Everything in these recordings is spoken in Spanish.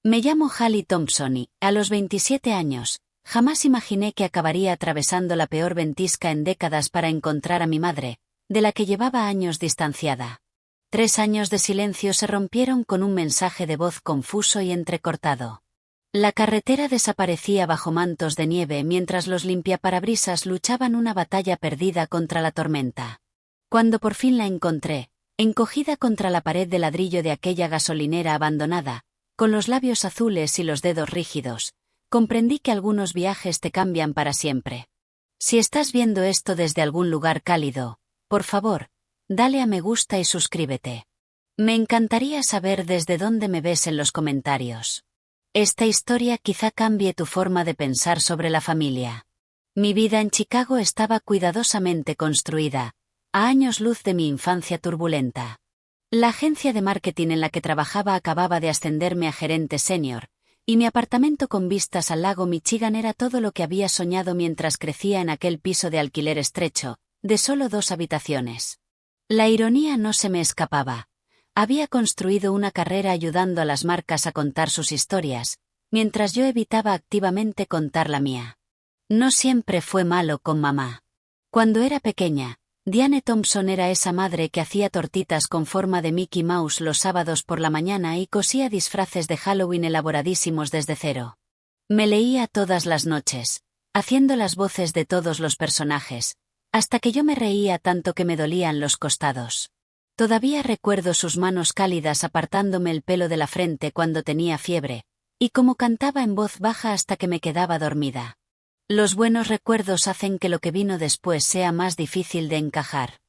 Me llamo Hallie Thompson y, a los 27 años, jamás imaginé que acabaría atravesando la peor ventisca en décadas para encontrar a mi madre, de la que llevaba años distanciada. 3 años de silencio se rompieron con un mensaje de voz confuso y entrecortado. La carretera desaparecía bajo mantos de nieve mientras los limpiaparabrisas luchaban una batalla perdida contra la tormenta. Cuando por fin la encontré, encogida contra la pared de ladrillo de aquella gasolinera abandonada, con los labios azules y los dedos rígidos, comprendí que algunos viajes te cambian para siempre. Si estás viendo esto desde algún lugar cálido, por favor, dale a me gusta y suscríbete. Me encantaría saber desde dónde me ves en los comentarios. Esta historia quizá cambie tu forma de pensar sobre la familia. Mi vida en Chicago estaba cuidadosamente construida, a años luz de mi infancia turbulenta. La agencia de marketing en la que trabajaba acababa de ascenderme a gerente senior, y mi apartamento con vistas al lago Michigan era todo lo que había soñado mientras crecía en aquel piso de alquiler estrecho, de solo 2 habitaciones. La ironía no se me escapaba. Había construido una carrera ayudando a las marcas a contar sus historias, mientras yo evitaba activamente contar la mía. No siempre fue malo con mamá. Cuando era pequeña, Diane Thompson era esa madre que hacía tortitas con forma de Mickey Mouse los sábados por la mañana y cosía disfraces de Halloween elaboradísimos desde cero. Me leía todas las noches, haciendo las voces de todos los personajes, hasta que yo me reía tanto que me dolían los costados. Todavía recuerdo sus manos cálidas apartándome el pelo de la frente cuando tenía fiebre, y cómo cantaba en voz baja hasta que me quedaba dormida. Los buenos recuerdos hacen que lo que vino después sea más difícil de encajar.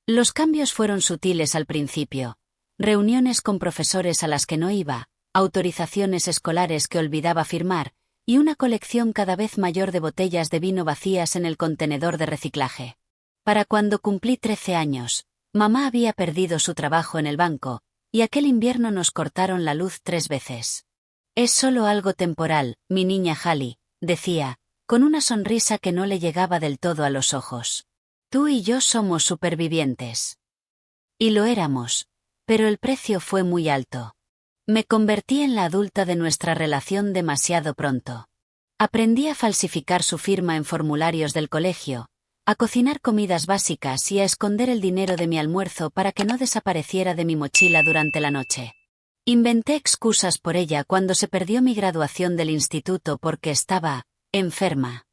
Los cambios fueron sutiles al principio. Reuniones con profesores a las que no iba, autorizaciones escolares que olvidaba firmar, y una colección cada vez mayor de botellas de vino vacías en el contenedor de reciclaje. Para cuando cumplí 13 años, mamá había perdido su trabajo en el banco, y aquel invierno nos cortaron la luz 3 veces. Es solo algo temporal, mi niña Hallie, decía, con una sonrisa que no le llegaba del todo a los ojos. Tú y yo somos supervivientes. Y lo éramos, pero el precio fue muy alto. Me convertí en la adulta de nuestra relación demasiado pronto. Aprendí a falsificar su firma en formularios del colegio, a cocinar comidas básicas y a esconder el dinero de mi almuerzo para que no desapareciera de mi mochila durante la noche. Inventé excusas por ella cuando se perdió mi graduación del instituto porque estaba enferma.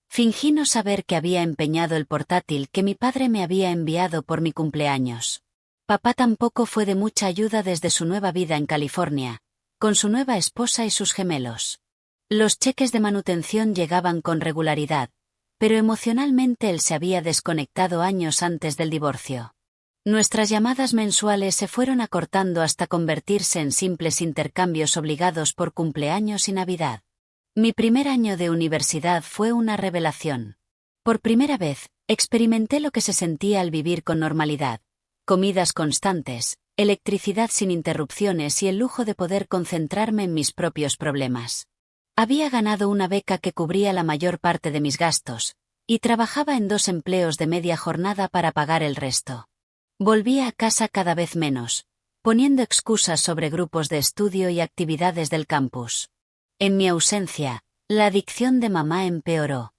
Fingí no saber que había empeñado el portátil que mi padre me había enviado por mi cumpleaños. Papá tampoco fue de mucha ayuda desde su nueva vida en California, con su nueva esposa y sus gemelos. Los cheques de manutención llegaban con regularidad, pero emocionalmente él se había desconectado años antes del divorcio. Nuestras llamadas mensuales se fueron acortando hasta convertirse en simples intercambios obligados por cumpleaños y Navidad. Mi primer año de universidad fue una revelación. Por primera vez, experimenté lo que se sentía al vivir con normalidad. Comidas constantes, electricidad sin interrupciones y el lujo de poder concentrarme en mis propios problemas. Había ganado una beca que cubría la mayor parte de mis gastos, y trabajaba en 2 empleos de media jornada para pagar el resto. Volvía a casa cada vez menos, poniendo excusas sobre grupos de estudio y actividades del campus. En mi ausencia, la adicción de mamá empeoró.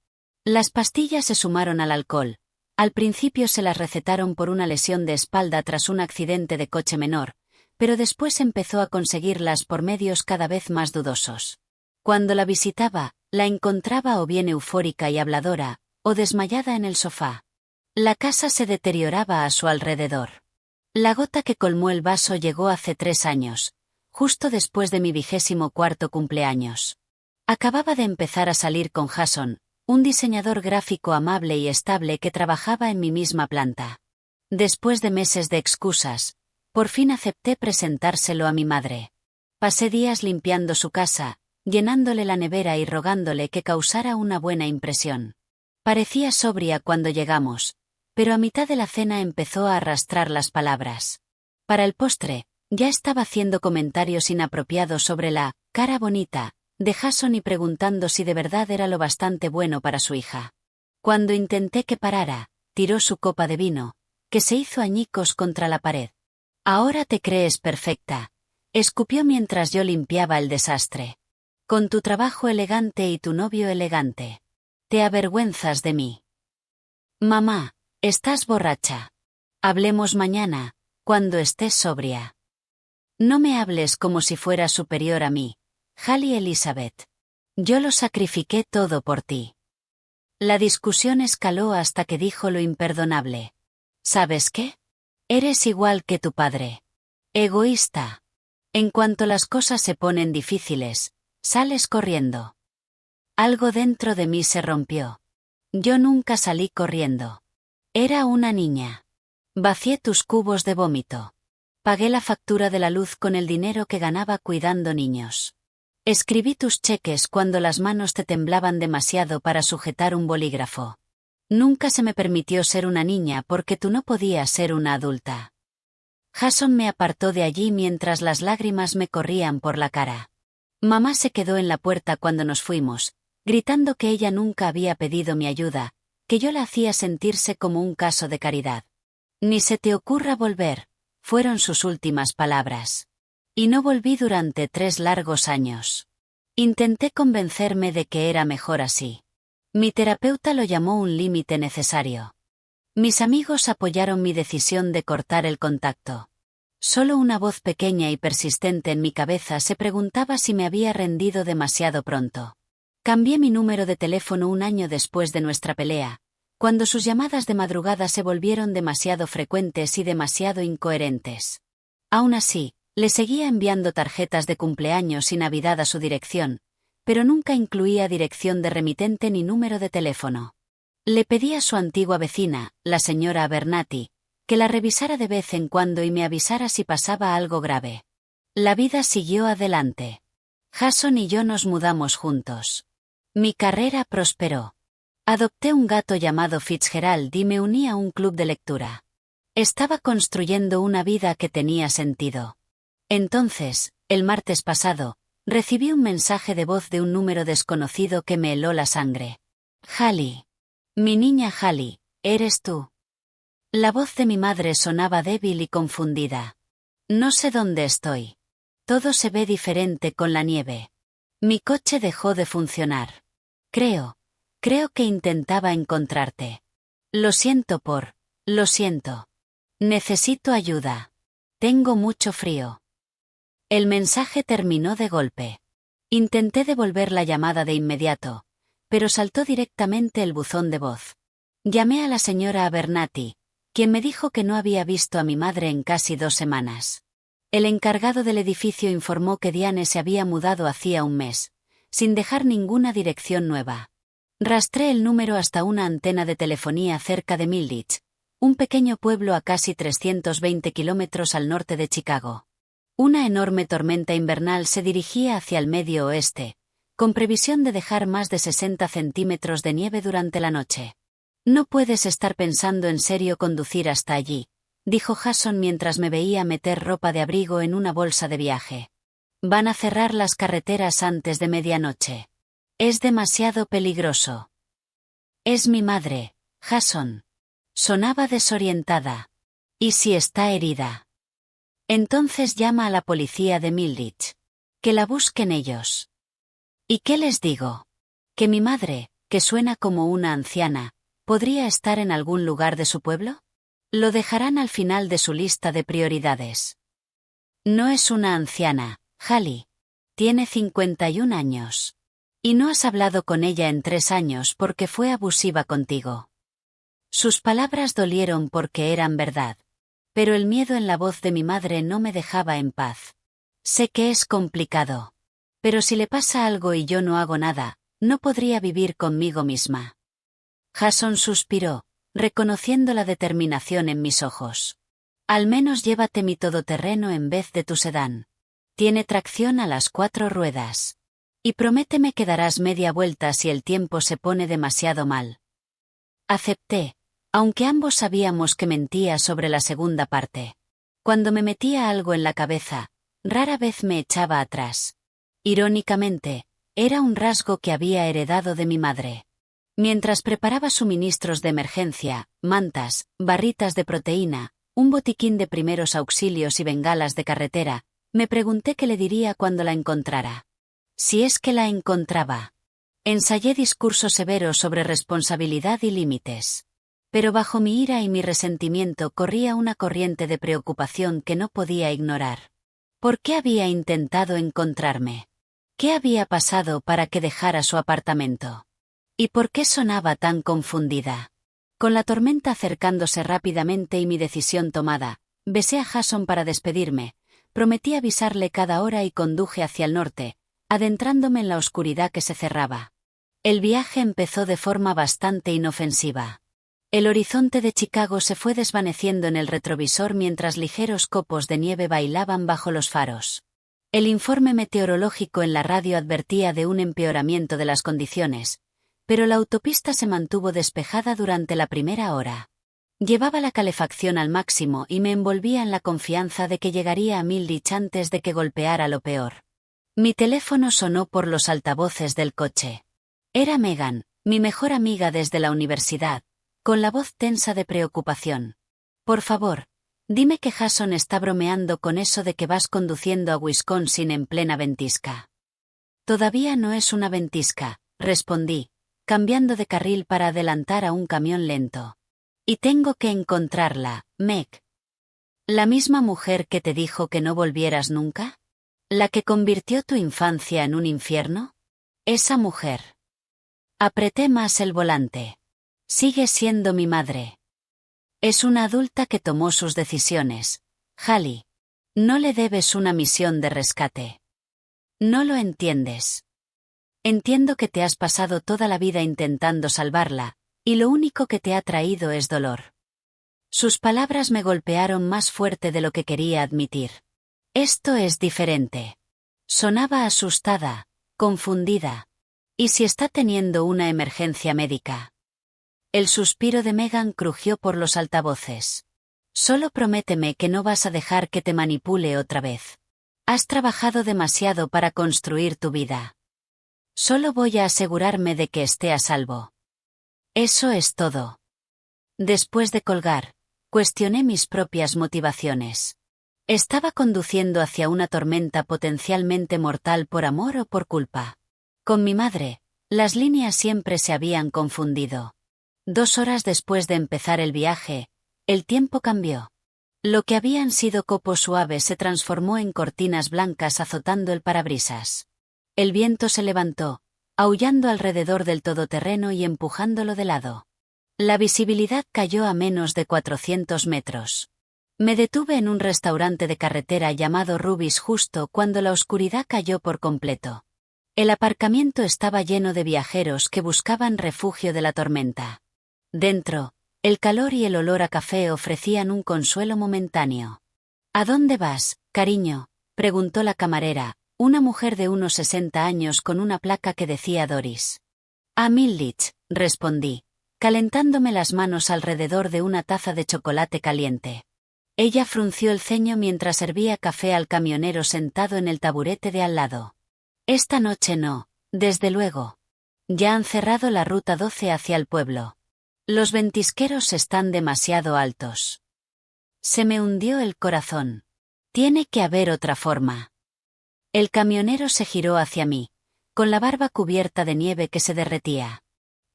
Las pastillas se sumaron al alcohol. Al principio se las recetaron por una lesión de espalda tras un accidente de coche menor, pero después empezó a conseguirlas por medios cada vez más dudosos. Cuando la visitaba, la encontraba o bien eufórica y habladora, o desmayada en el sofá. La casa se deterioraba a su alrededor. La gota que colmó el vaso llegó hace 3 años, justo después de mi 24º cumpleaños. Acababa de empezar a salir con Jason, un diseñador gráfico amable y estable que trabajaba en mi misma planta. Después de meses de excusas, por fin acepté presentárselo a mi madre. Pasé días limpiando su casa, llenándole la nevera y rogándole que causara una buena impresión. Parecía sobria cuando llegamos, pero a mitad de la cena empezó a arrastrar las palabras. Para el postre, ya estaba haciendo comentarios inapropiados sobre la cara bonita de Jason y preguntando si de verdad era lo bastante bueno para su hija. Cuando intenté que parara, tiró su copa de vino, que se hizo añicos contra la pared. Ahora te crees perfecta. Escupió mientras yo limpiaba el desastre. Con tu trabajo elegante y tu novio elegante. Te avergüenzas de mí. Mamá, estás borracha. Hablemos mañana, cuando estés sobria. No me hables como si fueras superior a mí, Hallie Elizabeth. Yo lo sacrifiqué todo por ti. La discusión escaló hasta que dijo lo imperdonable. ¿Sabes qué? Eres igual que tu padre. Egoísta. En cuanto las cosas se ponen difíciles, sales corriendo. Algo dentro de mí se rompió. Yo nunca salí corriendo. Era una niña. Vacié tus cubos de vómito. Pagué la factura de la luz con el dinero que ganaba cuidando niños. Escribí tus cheques cuando las manos te temblaban demasiado para sujetar un bolígrafo. Nunca se me permitió ser una niña porque tú no podías ser una adulta. Jason me apartó de allí mientras las lágrimas me corrían por la cara. Mamá se quedó en la puerta cuando nos fuimos, gritando que ella nunca había pedido mi ayuda, que yo la hacía sentirse como un caso de caridad. Ni se te ocurra volver, fueron sus últimas palabras. Y no volví durante 3 largos años. Intenté convencerme de que era mejor así. Mi terapeuta lo llamó un límite necesario. Mis amigos apoyaron mi decisión de cortar el contacto. Solo una voz pequeña y persistente en mi cabeza se preguntaba si me había rendido demasiado pronto. Cambié mi número de teléfono un año después de nuestra pelea, cuando sus llamadas de madrugada se volvieron demasiado frecuentes y demasiado incoherentes. Aún así, le seguía enviando tarjetas de cumpleaños y Navidad a su dirección, pero nunca incluía dirección de remitente ni número de teléfono. Le pedí a su antigua vecina, la señora Abernathy, que la revisara de vez en cuando y me avisara si pasaba algo grave. La vida siguió adelante. Jason y yo nos mudamos juntos. Mi carrera prosperó. Adopté un gato llamado Fitzgerald y me uní a un club de lectura. Estaba construyendo una vida que tenía sentido. Entonces, el martes pasado, recibí un mensaje de voz de un número desconocido que me heló la sangre. Hallie. Mi niña Hallie, ¿eres tú? La voz de mi madre sonaba débil y confundida. No sé dónde estoy. Todo se ve diferente con la nieve. Mi coche dejó de funcionar. Creo que intentaba encontrarte. Lo siento. Necesito ayuda. Tengo mucho frío. El mensaje terminó de golpe. Intenté devolver la llamada de inmediato, pero saltó directamente el buzón de voz. Llamé a la señora Abernathy, quien me dijo que no había visto a mi madre en casi 2 semanas. El encargado del edificio informó que Diane se había mudado hacía un mes, sin dejar ninguna dirección nueva. Rastré el número hasta una antena de telefonía cerca de Milledge, un pequeño pueblo a casi 320 kilómetros al norte de Chicago. Una enorme tormenta invernal se dirigía hacia el medio oeste, con previsión de dejar más de 60 centímetros de nieve durante la noche. No puedes estar pensando en serio conducir hasta allí, dijo Jason mientras me veía meter ropa de abrigo en una bolsa de viaje. Van a cerrar las carreteras antes de medianoche. Es demasiado peligroso. Es mi madre, Jason. Sonaba desorientada. ¿Y si está herida? Entonces llama a la policía de Milledge. Que la busquen ellos. ¿Y qué les digo? Que mi madre, que suena como una anciana, ¿podría estar en algún lugar de su pueblo? Lo dejarán al final de su lista de prioridades. No es una anciana, Hallie. Tiene 51 años. Y no has hablado con ella en 3 años porque fue abusiva contigo. Sus palabras dolieron porque eran verdad. Pero el miedo en la voz de mi madre no me dejaba en paz. Sé que es complicado. Pero si le pasa algo y yo no hago nada, no podría vivir conmigo misma. Jason suspiró, reconociendo la determinación en mis ojos. Al menos llévate mi todoterreno en vez de tu sedán. Tiene tracción a las 4 ruedas. Y prométeme que darás media vuelta si el tiempo se pone demasiado mal. Acepté, aunque ambos sabíamos que mentía sobre la segunda parte. Cuando me metía algo en la cabeza, rara vez me echaba atrás. Irónicamente, era un rasgo que había heredado de mi madre. Mientras preparaba suministros de emergencia, mantas, barritas de proteína, un botiquín de primeros auxilios y bengalas de carretera, Me pregunté qué le diría cuando la encontrara. Si es que la encontraba. Ensayé discursos severos sobre responsabilidad y límites. Pero bajo mi ira y mi resentimiento corría una corriente de preocupación que no podía ignorar. ¿Por qué había intentado encontrarme? ¿Qué había pasado para que dejara su apartamento? ¿Y por qué sonaba tan confundida? Con la tormenta acercándose rápidamente y mi decisión tomada, besé a Jason para despedirme, prometí avisarle cada hora y conduje hacia el norte, adentrándome en la oscuridad que se cerraba. El viaje empezó de forma bastante inofensiva. El horizonte de Chicago se fue desvaneciendo en el retrovisor mientras ligeros copos de nieve bailaban bajo los faros. El informe meteorológico en la radio advertía de un empeoramiento de las condiciones, pero la autopista se mantuvo despejada durante la primera hora. Llevaba la calefacción al máximo y me envolvía en la confianza de que llegaría a Milledge antes de que golpeara lo peor. Mi teléfono sonó por los altavoces del coche. Era Megan, mi mejor amiga desde la universidad, con la voz tensa de preocupación. Por favor, dime que Jason está bromeando con eso de que vas conduciendo a Wisconsin en plena ventisca. Todavía no es una ventisca, respondí, cambiando de carril para adelantar a un camión lento. Y tengo que encontrarla, Meg. ¿La misma mujer que te dijo que no volvieras nunca? ¿La que convirtió tu infancia en un infierno? Esa mujer. Apreté más el volante. Sigue siendo mi madre. Es una adulta que tomó sus decisiones. Hallie. No le debes una misión de rescate. No lo entiendes. Entiendo que te has pasado toda la vida intentando salvarla, y lo único que te ha traído es dolor. Sus palabras me golpearon más fuerte de lo que quería admitir. Esto es diferente. Sonaba asustada, confundida. ¿Y si está teniendo una emergencia médica? El suspiro de Megan crujió por los altavoces. Solo prométeme que no vas a dejar que te manipule otra vez. Has trabajado demasiado para construir tu vida. Solo voy a asegurarme de que esté a salvo. Eso es todo. Después de colgar, cuestioné mis propias motivaciones. ¿Estaba conduciendo hacia una tormenta potencialmente mortal por amor o por culpa? Con mi madre, las líneas siempre se habían confundido. 2 horas después de empezar el viaje, el tiempo cambió. Lo que habían sido copos suaves se transformó en cortinas blancas azotando el parabrisas. El viento se levantó, aullando alrededor del todoterreno y empujándolo de lado. La visibilidad cayó a menos de 400 metros. Me detuve en un restaurante de carretera llamado Ruby's justo cuando la oscuridad cayó por completo. El aparcamiento estaba lleno de viajeros que buscaban refugio de la tormenta. Dentro, el calor y el olor a café ofrecían un consuelo momentáneo. ¿A dónde vas, cariño?, preguntó la camarera, una mujer de unos 60 años con una placa que decía Doris. A Milledge, respondí, calentándome las manos alrededor de una taza de chocolate caliente. Ella frunció el ceño mientras servía café al camionero sentado en el taburete de al lado. Esta noche no, desde luego. Ya han cerrado la ruta 12 hacia el pueblo. Los ventisqueros están demasiado altos. Se me hundió el corazón. Tiene que haber otra forma. El camionero se giró hacia mí, con la barba cubierta de nieve que se derretía.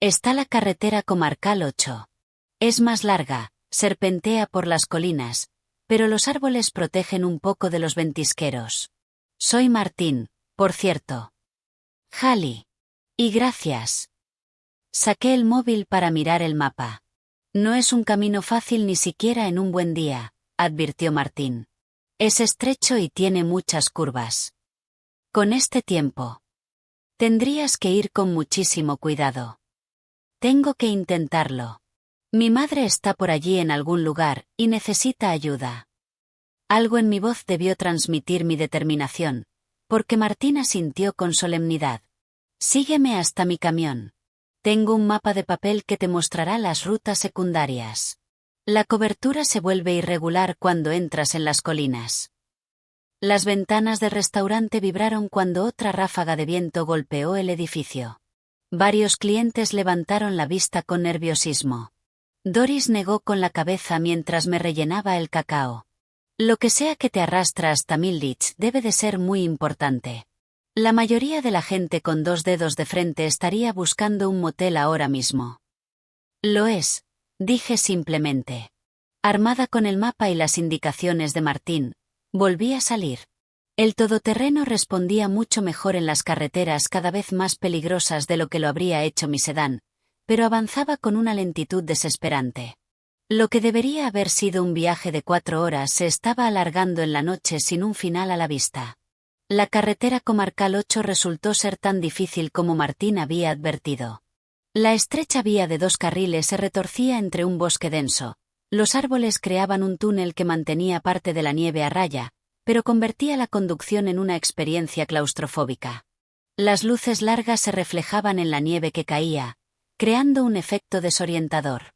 Está la carretera comarcal 8. Es más larga, serpentea por las colinas, pero los árboles protegen un poco de los ventisqueros. Soy Martín, por cierto. Hallie. Y gracias. Saqué el móvil para mirar el mapa. No es un camino fácil ni siquiera en un buen día, advirtió Martín. Es estrecho y tiene muchas curvas. Con este tiempo. Tendrías que ir con muchísimo cuidado. Tengo que intentarlo. Mi madre está por allí en algún lugar, y necesita ayuda. Algo en mi voz debió transmitir mi determinación, porque Martín asintió con solemnidad. Sígueme hasta mi camión. Tengo un mapa de papel que te mostrará las rutas secundarias. La cobertura se vuelve irregular cuando entras en las colinas. Las ventanas del restaurante vibraron cuando otra ráfaga de viento golpeó el edificio. Varios clientes levantaron la vista con nerviosismo. Doris negó con la cabeza mientras me rellenaba el cacao. Lo que sea que te arrastra hasta Milledge debe de ser muy importante. La mayoría de la gente con 2 dedos de frente estaría buscando un motel ahora mismo. Lo es, dije simplemente. Armada con el mapa y las indicaciones de Martín, volví a salir. El todoterreno respondía mucho mejor en las carreteras cada vez más peligrosas de lo que lo habría hecho mi sedán, pero avanzaba con una lentitud desesperante. Lo que debería haber sido un viaje de 4 horas se estaba alargando en la noche sin un final a la vista. La carretera comarcal 8 resultó ser tan difícil como Martín había advertido. La estrecha vía de 2 carriles se retorcía entre un bosque denso. Los árboles creaban un túnel que mantenía parte de la nieve a raya, pero convertía la conducción en una experiencia claustrofóbica. Las luces largas se reflejaban en la nieve que caía, creando un efecto desorientador.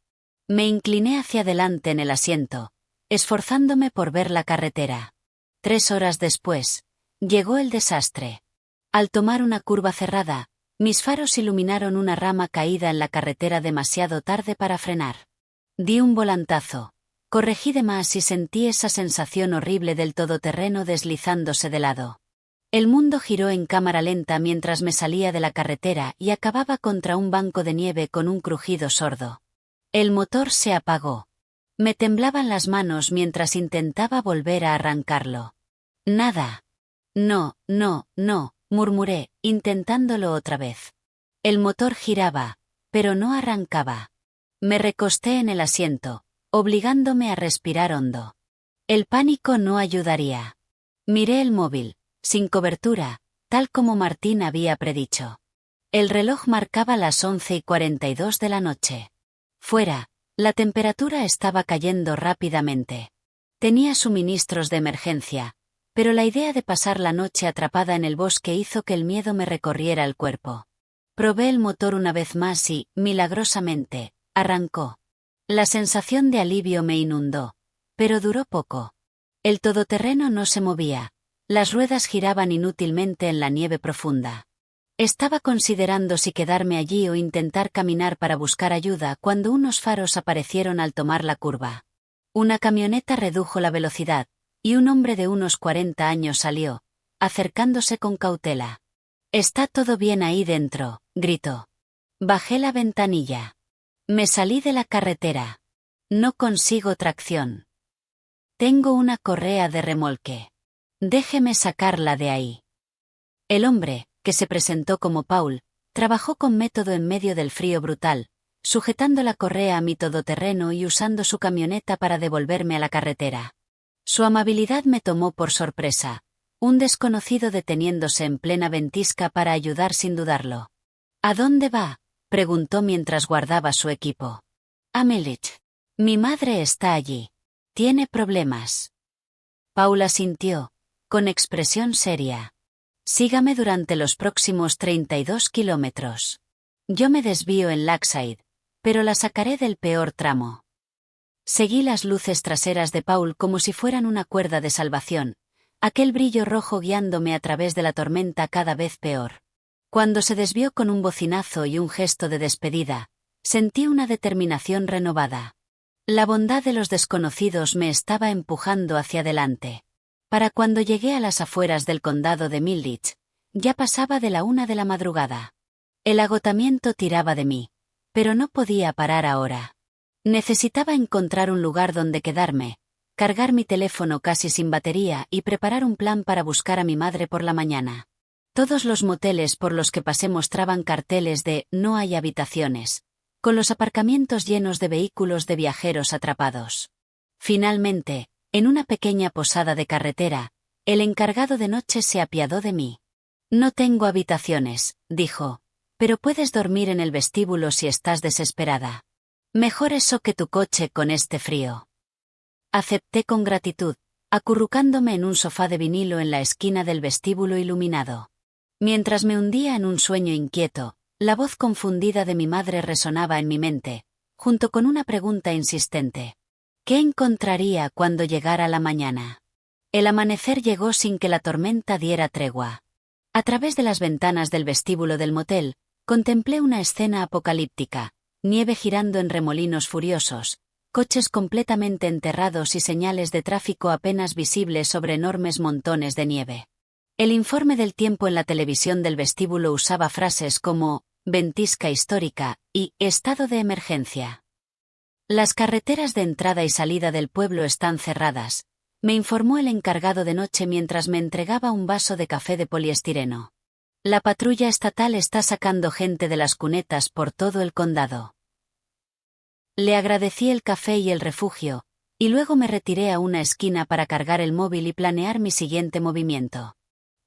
Me incliné hacia adelante en el asiento, esforzándome por ver la carretera. 3 horas después, llegó el desastre. Al tomar una curva cerrada, mis faros iluminaron una rama caída en la carretera demasiado tarde para frenar. Di un volantazo, corregí de más y sentí esa sensación horrible del todoterreno deslizándose de lado. El mundo giró en cámara lenta mientras me salía de la carretera y acababa contra un banco de nieve con un crujido sordo. El motor se apagó. Me temblaban las manos mientras intentaba volver a arrancarlo. Nada. No, murmuré, intentándolo otra vez. El motor giraba, pero no arrancaba. Me recosté en el asiento, obligándome a respirar hondo. El pánico no ayudaría. Miré el móvil, sin cobertura, tal como Martín había predicho. El reloj marcaba las 11:42 de la noche. Fuera, la temperatura estaba cayendo rápidamente. Tenía suministros de emergencia, pero la idea de pasar la noche atrapada en el bosque hizo que el miedo me recorriera el cuerpo. Probé el motor una vez más y, milagrosamente, arrancó. La sensación de alivio me inundó, pero duró poco. El todoterreno no se movía, las ruedas giraban inútilmente en la nieve profunda. Estaba considerando si quedarme allí o intentar caminar para buscar ayuda cuando unos faros aparecieron al tomar la curva. Una camioneta redujo la velocidad, y un hombre de unos 40 años salió, acercándose con cautela. «¿Está todo bien ahí dentro?», gritó. Bajé la ventanilla. Me salí de la carretera. No consigo tracción. Tengo una correa de remolque. Déjeme sacarla de ahí. El hombre, que se presentó como Paul, trabajó con método en medio del frío brutal, sujetando la correa a mi todoterreno y usando su camioneta para devolverme a la carretera. Su amabilidad me tomó por sorpresa, un desconocido deteniéndose en plena ventisca para ayudar sin dudarlo. «¿A dónde va?», preguntó mientras guardaba su equipo. «A Milledge. Mi madre está allí. Tiene problemas». Paul asintió, con expresión seria. «Sígame durante los próximos 32 kilómetros. Yo me desvío en Lakeside, pero la sacaré del peor tramo». Seguí las luces traseras de Paul como si fueran una cuerda de salvación, aquel brillo rojo guiándome a través de la tormenta cada vez peor. Cuando se desvió con un bocinazo y un gesto de despedida, sentí una determinación renovada. La bondad de los desconocidos me estaba empujando hacia adelante. Para cuando llegué a las afueras del condado de Milledge, ya pasaba de la 1 de la madrugada. El agotamiento tiraba de mí, pero no podía parar ahora. Necesitaba encontrar un lugar donde quedarme, cargar mi teléfono casi sin batería y preparar un plan para buscar a mi madre por la mañana. Todos los moteles por los que pasé mostraban carteles de «no hay habitaciones», con los aparcamientos llenos de vehículos de viajeros atrapados. Finalmente, en una pequeña posada de carretera, el encargado de noche se apiadó de mí. «No tengo habitaciones», dijo, «pero puedes dormir en el vestíbulo si estás desesperada. Mejor eso que tu coche con este frío». Acepté con gratitud, acurrucándome en un sofá de vinilo en la esquina del vestíbulo iluminado. Mientras me hundía en un sueño inquieto, la voz confundida de mi madre resonaba en mi mente, junto con una pregunta insistente. ¿Qué encontraría cuando llegara la mañana? El amanecer llegó sin que la tormenta diera tregua. A través de las ventanas del vestíbulo del motel, contemplé una escena apocalíptica, nieve girando en remolinos furiosos, coches completamente enterrados y señales de tráfico apenas visibles sobre enormes montones de nieve. El informe del tiempo en la televisión del vestíbulo usaba frases como ventisca histórica y estado de emergencia. Las carreteras de entrada y salida del pueblo están cerradas, me informó el encargado de noche mientras me entregaba un vaso de café de poliestireno. La patrulla estatal está sacando gente de las cunetas por todo el condado. Le agradecí el café y el refugio, y luego me retiré a una esquina para cargar el móvil y planear mi siguiente movimiento.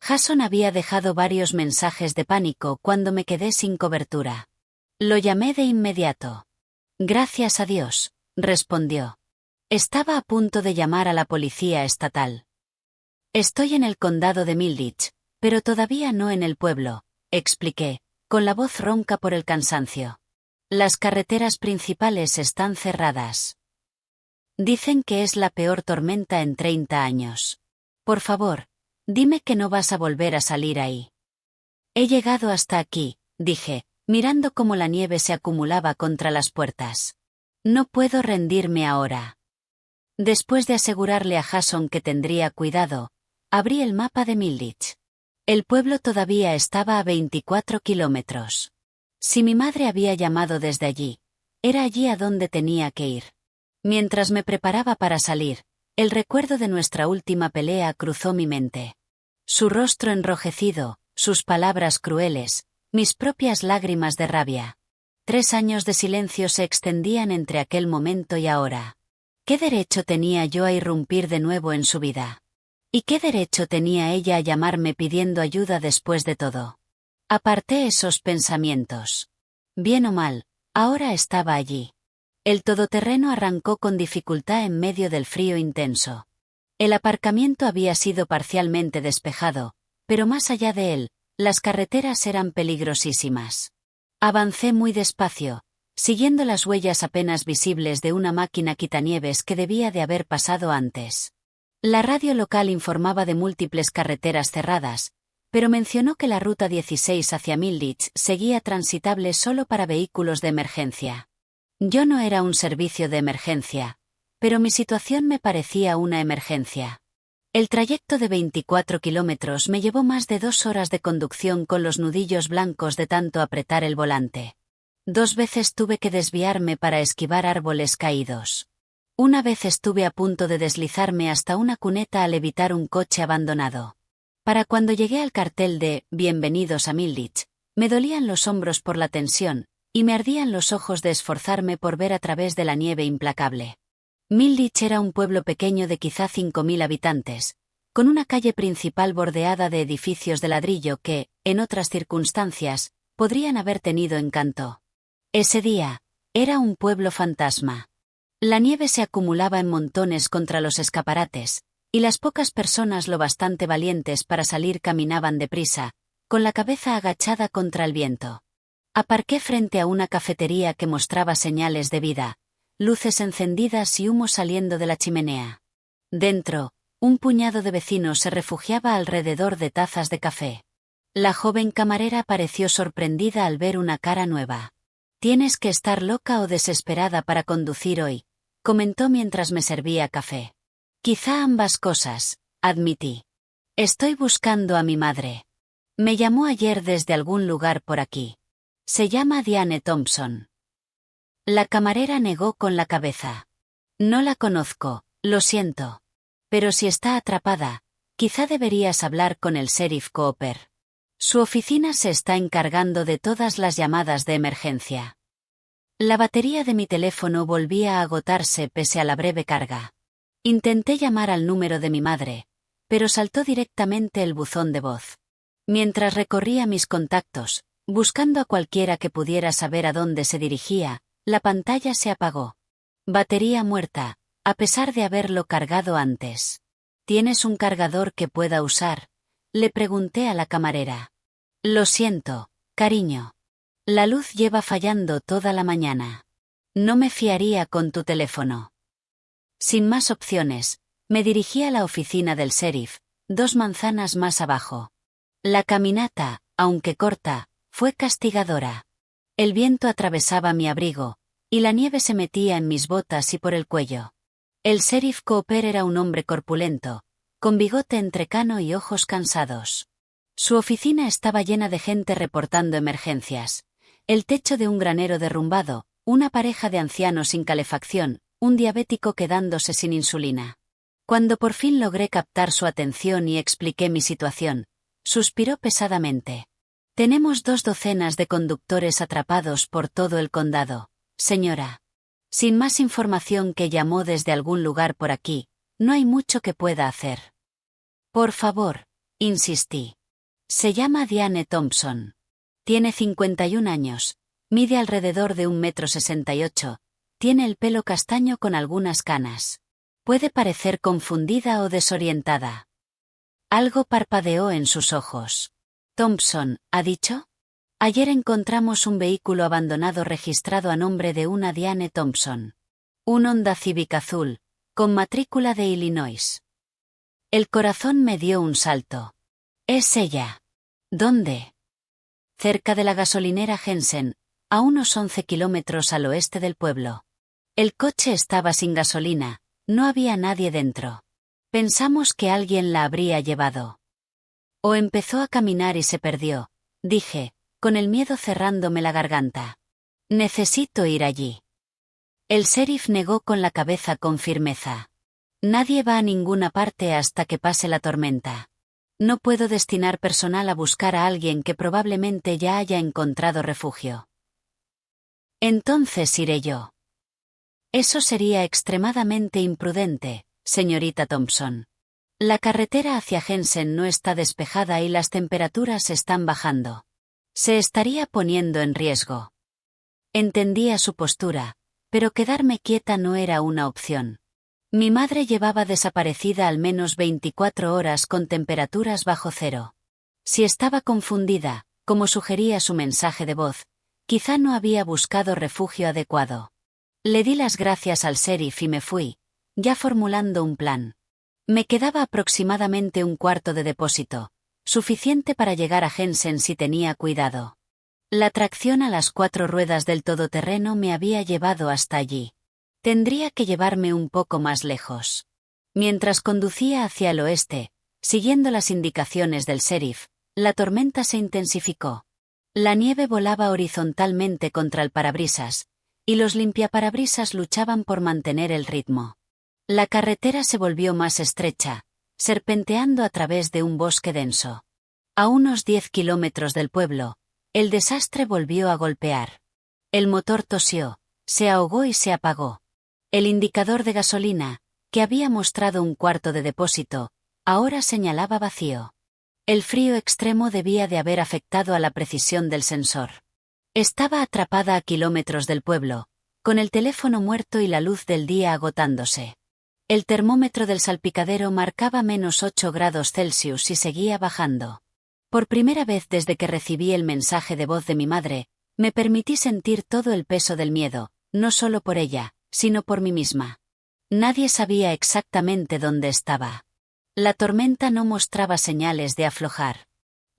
Jason había dejado varios mensajes de pánico cuando me quedé sin cobertura. Lo llamé de inmediato. Gracias a Dios, respondió. Estaba a punto de llamar a la policía estatal. Estoy en el condado de Middlesex, pero todavía no en el pueblo, expliqué, con la voz ronca por el cansancio. Las carreteras principales están cerradas. Dicen que es la peor tormenta en 30 años. Por favor, dime que no vas a volver a salir ahí. He llegado hasta aquí, dije, mirando cómo la nieve se acumulaba contra las puertas. No puedo rendirme ahora. Después de asegurarle a Jason que tendría cuidado, abrí el mapa de Middlesex. El pueblo todavía estaba a 24 kilómetros. Si mi madre había llamado desde allí, era allí a donde tenía que ir. Mientras me preparaba para salir, el recuerdo de nuestra última pelea cruzó mi mente. Su rostro enrojecido, sus palabras crueles, mis propias lágrimas de rabia. 3 años de silencio se extendían entre aquel momento y ahora. ¿Qué derecho tenía yo a irrumpir de nuevo en su vida? ¿Y qué derecho tenía ella a llamarme pidiendo ayuda después de todo? Aparté esos pensamientos. Bien o mal, ahora estaba allí. El todoterreno arrancó con dificultad en medio del frío intenso. El aparcamiento había sido parcialmente despejado, pero más allá de él, las carreteras eran peligrosísimas. Avancé muy despacio, siguiendo las huellas apenas visibles de una máquina quitanieves que debía de haber pasado antes. La radio local informaba de múltiples carreteras cerradas, pero mencionó que la ruta 16 hacia Middlesex seguía transitable solo para vehículos de emergencia. Yo no era un servicio de emergencia, pero mi situación me parecía una emergencia. El trayecto de 24 kilómetros me llevó más de 2 horas de conducción con los nudillos blancos de tanto apretar el volante. 2 veces tuve que desviarme para esquivar árboles caídos. Una vez estuve a punto de deslizarme hasta una cuneta al evitar un coche abandonado. Para cuando llegué al cartel de «Bienvenidos a Middlesex», me dolían los hombros por la tensión, y me ardían los ojos de esforzarme por ver a través de la nieve implacable. Middlesex era un pueblo pequeño de quizá 5.000 habitantes, con una calle principal bordeada de edificios de ladrillo que, en otras circunstancias, podrían haber tenido encanto. Ese día, era un pueblo fantasma. La nieve se acumulaba en montones contra los escaparates, y las pocas personas lo bastante valientes para salir caminaban deprisa, con la cabeza agachada contra el viento. Aparqué frente a una cafetería que mostraba señales de vida, luces encendidas y humo saliendo de la chimenea. Dentro, un puñado de vecinos se refugiaba alrededor de tazas de café. La joven camarera pareció sorprendida al ver una cara nueva. «Tienes que estar loca o desesperada para conducir hoy», comentó mientras me servía café. «Quizá ambas cosas», admití. «Estoy buscando a mi madre. Me llamó ayer desde algún lugar por aquí. Se llama Diane Thompson». La camarera negó con la cabeza. «No la conozco, lo siento. Pero si está atrapada, quizá deberías hablar con el sheriff Cooper. Su oficina se está encargando de todas las llamadas de emergencia». La batería de mi teléfono volvía a agotarse pese a la breve carga. Intenté llamar al número de mi madre, pero saltó directamente el buzón de voz. Mientras recorría mis contactos, buscando a cualquiera que pudiera saber a dónde se dirigía, la pantalla se apagó. Batería muerta, a pesar de haberlo cargado antes. ¿Tienes un cargador que pueda usar?, le pregunté a la camarera. «Lo siento, cariño. La luz lleva fallando toda la mañana. No me fiaría con tu teléfono». Sin más opciones, me dirigí a la oficina del sheriff, 2 manzanas más abajo. La caminata, aunque corta, fue castigadora. El viento atravesaba mi abrigo, y la nieve se metía en mis botas y por el cuello. El sheriff Cooper era un hombre corpulento, con bigote entrecano y ojos cansados. Su oficina estaba llena de gente reportando emergencias. El techo de un granero derrumbado, una pareja de ancianos sin calefacción, un diabético quedándose sin insulina. Cuando por fin logré captar su atención y expliqué mi situación, suspiró pesadamente. Tenemos 2 docenas de conductores atrapados por todo el condado, señora. Sin más información que llamó desde algún lugar por aquí, no hay mucho que pueda hacer. Por favor, insistí. Se llama Diane Thompson. Tiene 51 años, mide alrededor de 1,68 m, tiene el pelo castaño con algunas canas. Puede parecer confundida o desorientada. Algo parpadeó en sus ojos. Thompson, ¿ha dicho? Ayer encontramos un vehículo abandonado registrado a nombre de una Diane Thompson. Un Honda Civic azul, con matrícula de Illinois. El corazón me dio un salto. Es ella. ¿Dónde? Cerca de la gasolinera Jensen, a unos 11 kilómetros al oeste del pueblo. El coche estaba sin gasolina, no había nadie dentro. Pensamos que alguien la habría llevado. O empezó a caminar y se perdió, dije, con el miedo cerrándome la garganta. Necesito ir allí. El sheriff negó con la cabeza con firmeza. Nadie va a ninguna parte hasta que pase la tormenta. No puedo destinar personal a buscar a alguien que probablemente ya haya encontrado refugio. Entonces iré yo. Eso sería extremadamente imprudente, señorita Thompson. La carretera hacia Jensen no está despejada y las temperaturas están bajando. Se estaría poniendo en riesgo. Entendía su postura, pero quedarme quieta no era una opción. Mi madre llevaba desaparecida al menos 24 horas con temperaturas bajo cero. Si estaba confundida, como sugería su mensaje de voz, quizá no había buscado refugio adecuado. Le di las gracias al sheriff y me fui, ya formulando un plan. Me quedaba aproximadamente un cuarto de depósito, suficiente para llegar a Jensen si tenía cuidado. La tracción a las 4 ruedas del todoterreno me había llevado hasta allí. Tendría que llevarme un poco más lejos. Mientras conducía hacia el oeste, siguiendo las indicaciones del sheriff, la tormenta se intensificó. La nieve volaba horizontalmente contra el parabrisas, y los limpiaparabrisas luchaban por mantener el ritmo. La carretera se volvió más estrecha, serpenteando a través de un bosque denso. A unos 10 kilómetros del pueblo, el desastre volvió a golpear. El motor tosió, se ahogó y se apagó. El indicador de gasolina, que había mostrado un cuarto de depósito, ahora señalaba vacío. El frío extremo debía de haber afectado a la precisión del sensor. Estaba atrapada a kilómetros del pueblo, con el teléfono muerto y la luz del día agotándose. El termómetro del salpicadero marcaba -8 grados Celsius y seguía bajando. Por primera vez desde que recibí el mensaje de voz de mi madre, me permití sentir todo el peso del miedo, no solo por ella, sino por mí misma. Nadie sabía exactamente dónde estaba. La tormenta no mostraba señales de aflojar.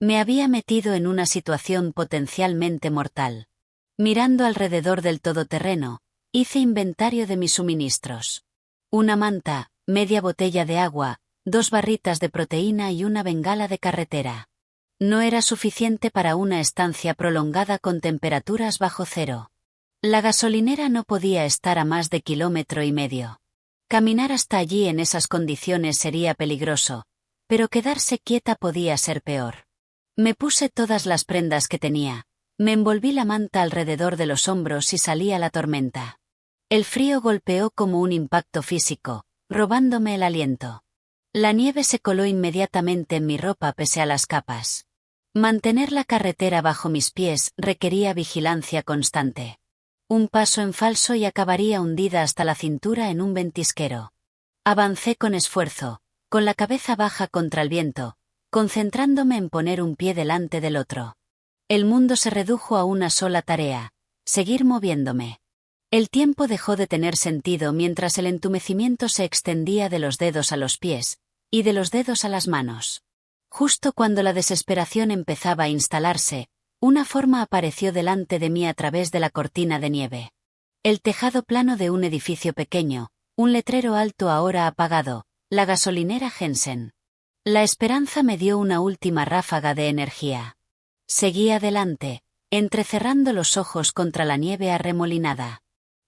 Me había metido en una situación potencialmente mortal. Mirando alrededor del todoterreno, hice inventario de mis suministros. Una manta, media botella de agua, 2 barritas de proteína y una bengala de carretera. No era suficiente para una estancia prolongada con temperaturas bajo cero. La gasolinera no podía estar a más de 1,5 kilómetros. Caminar hasta allí en esas condiciones sería peligroso, pero quedarse quieta podía ser peor. Me puse todas las prendas que tenía, me envolví la manta alrededor de los hombros y salí a la tormenta. El frío golpeó como un impacto físico, robándome el aliento. La nieve se coló inmediatamente en mi ropa pese a las capas. Mantener la carretera bajo mis pies requería vigilancia constante. Un paso en falso y acabaría hundida hasta la cintura en un ventisquero. Avancé con esfuerzo, con la cabeza baja contra el viento, concentrándome en poner un pie delante del otro. El mundo se redujo a una sola tarea: seguir moviéndome. El tiempo dejó de tener sentido mientras el entumecimiento se extendía de los dedos a los pies, y de los dedos a las manos. Justo cuando la desesperación empezaba a instalarse, una forma apareció delante de mí a través de la cortina de nieve. El tejado plano de un edificio pequeño, un letrero alto ahora apagado, la gasolinera Jensen. La esperanza me dio una última ráfaga de energía. Seguí adelante, entrecerrando los ojos contra la nieve arremolinada.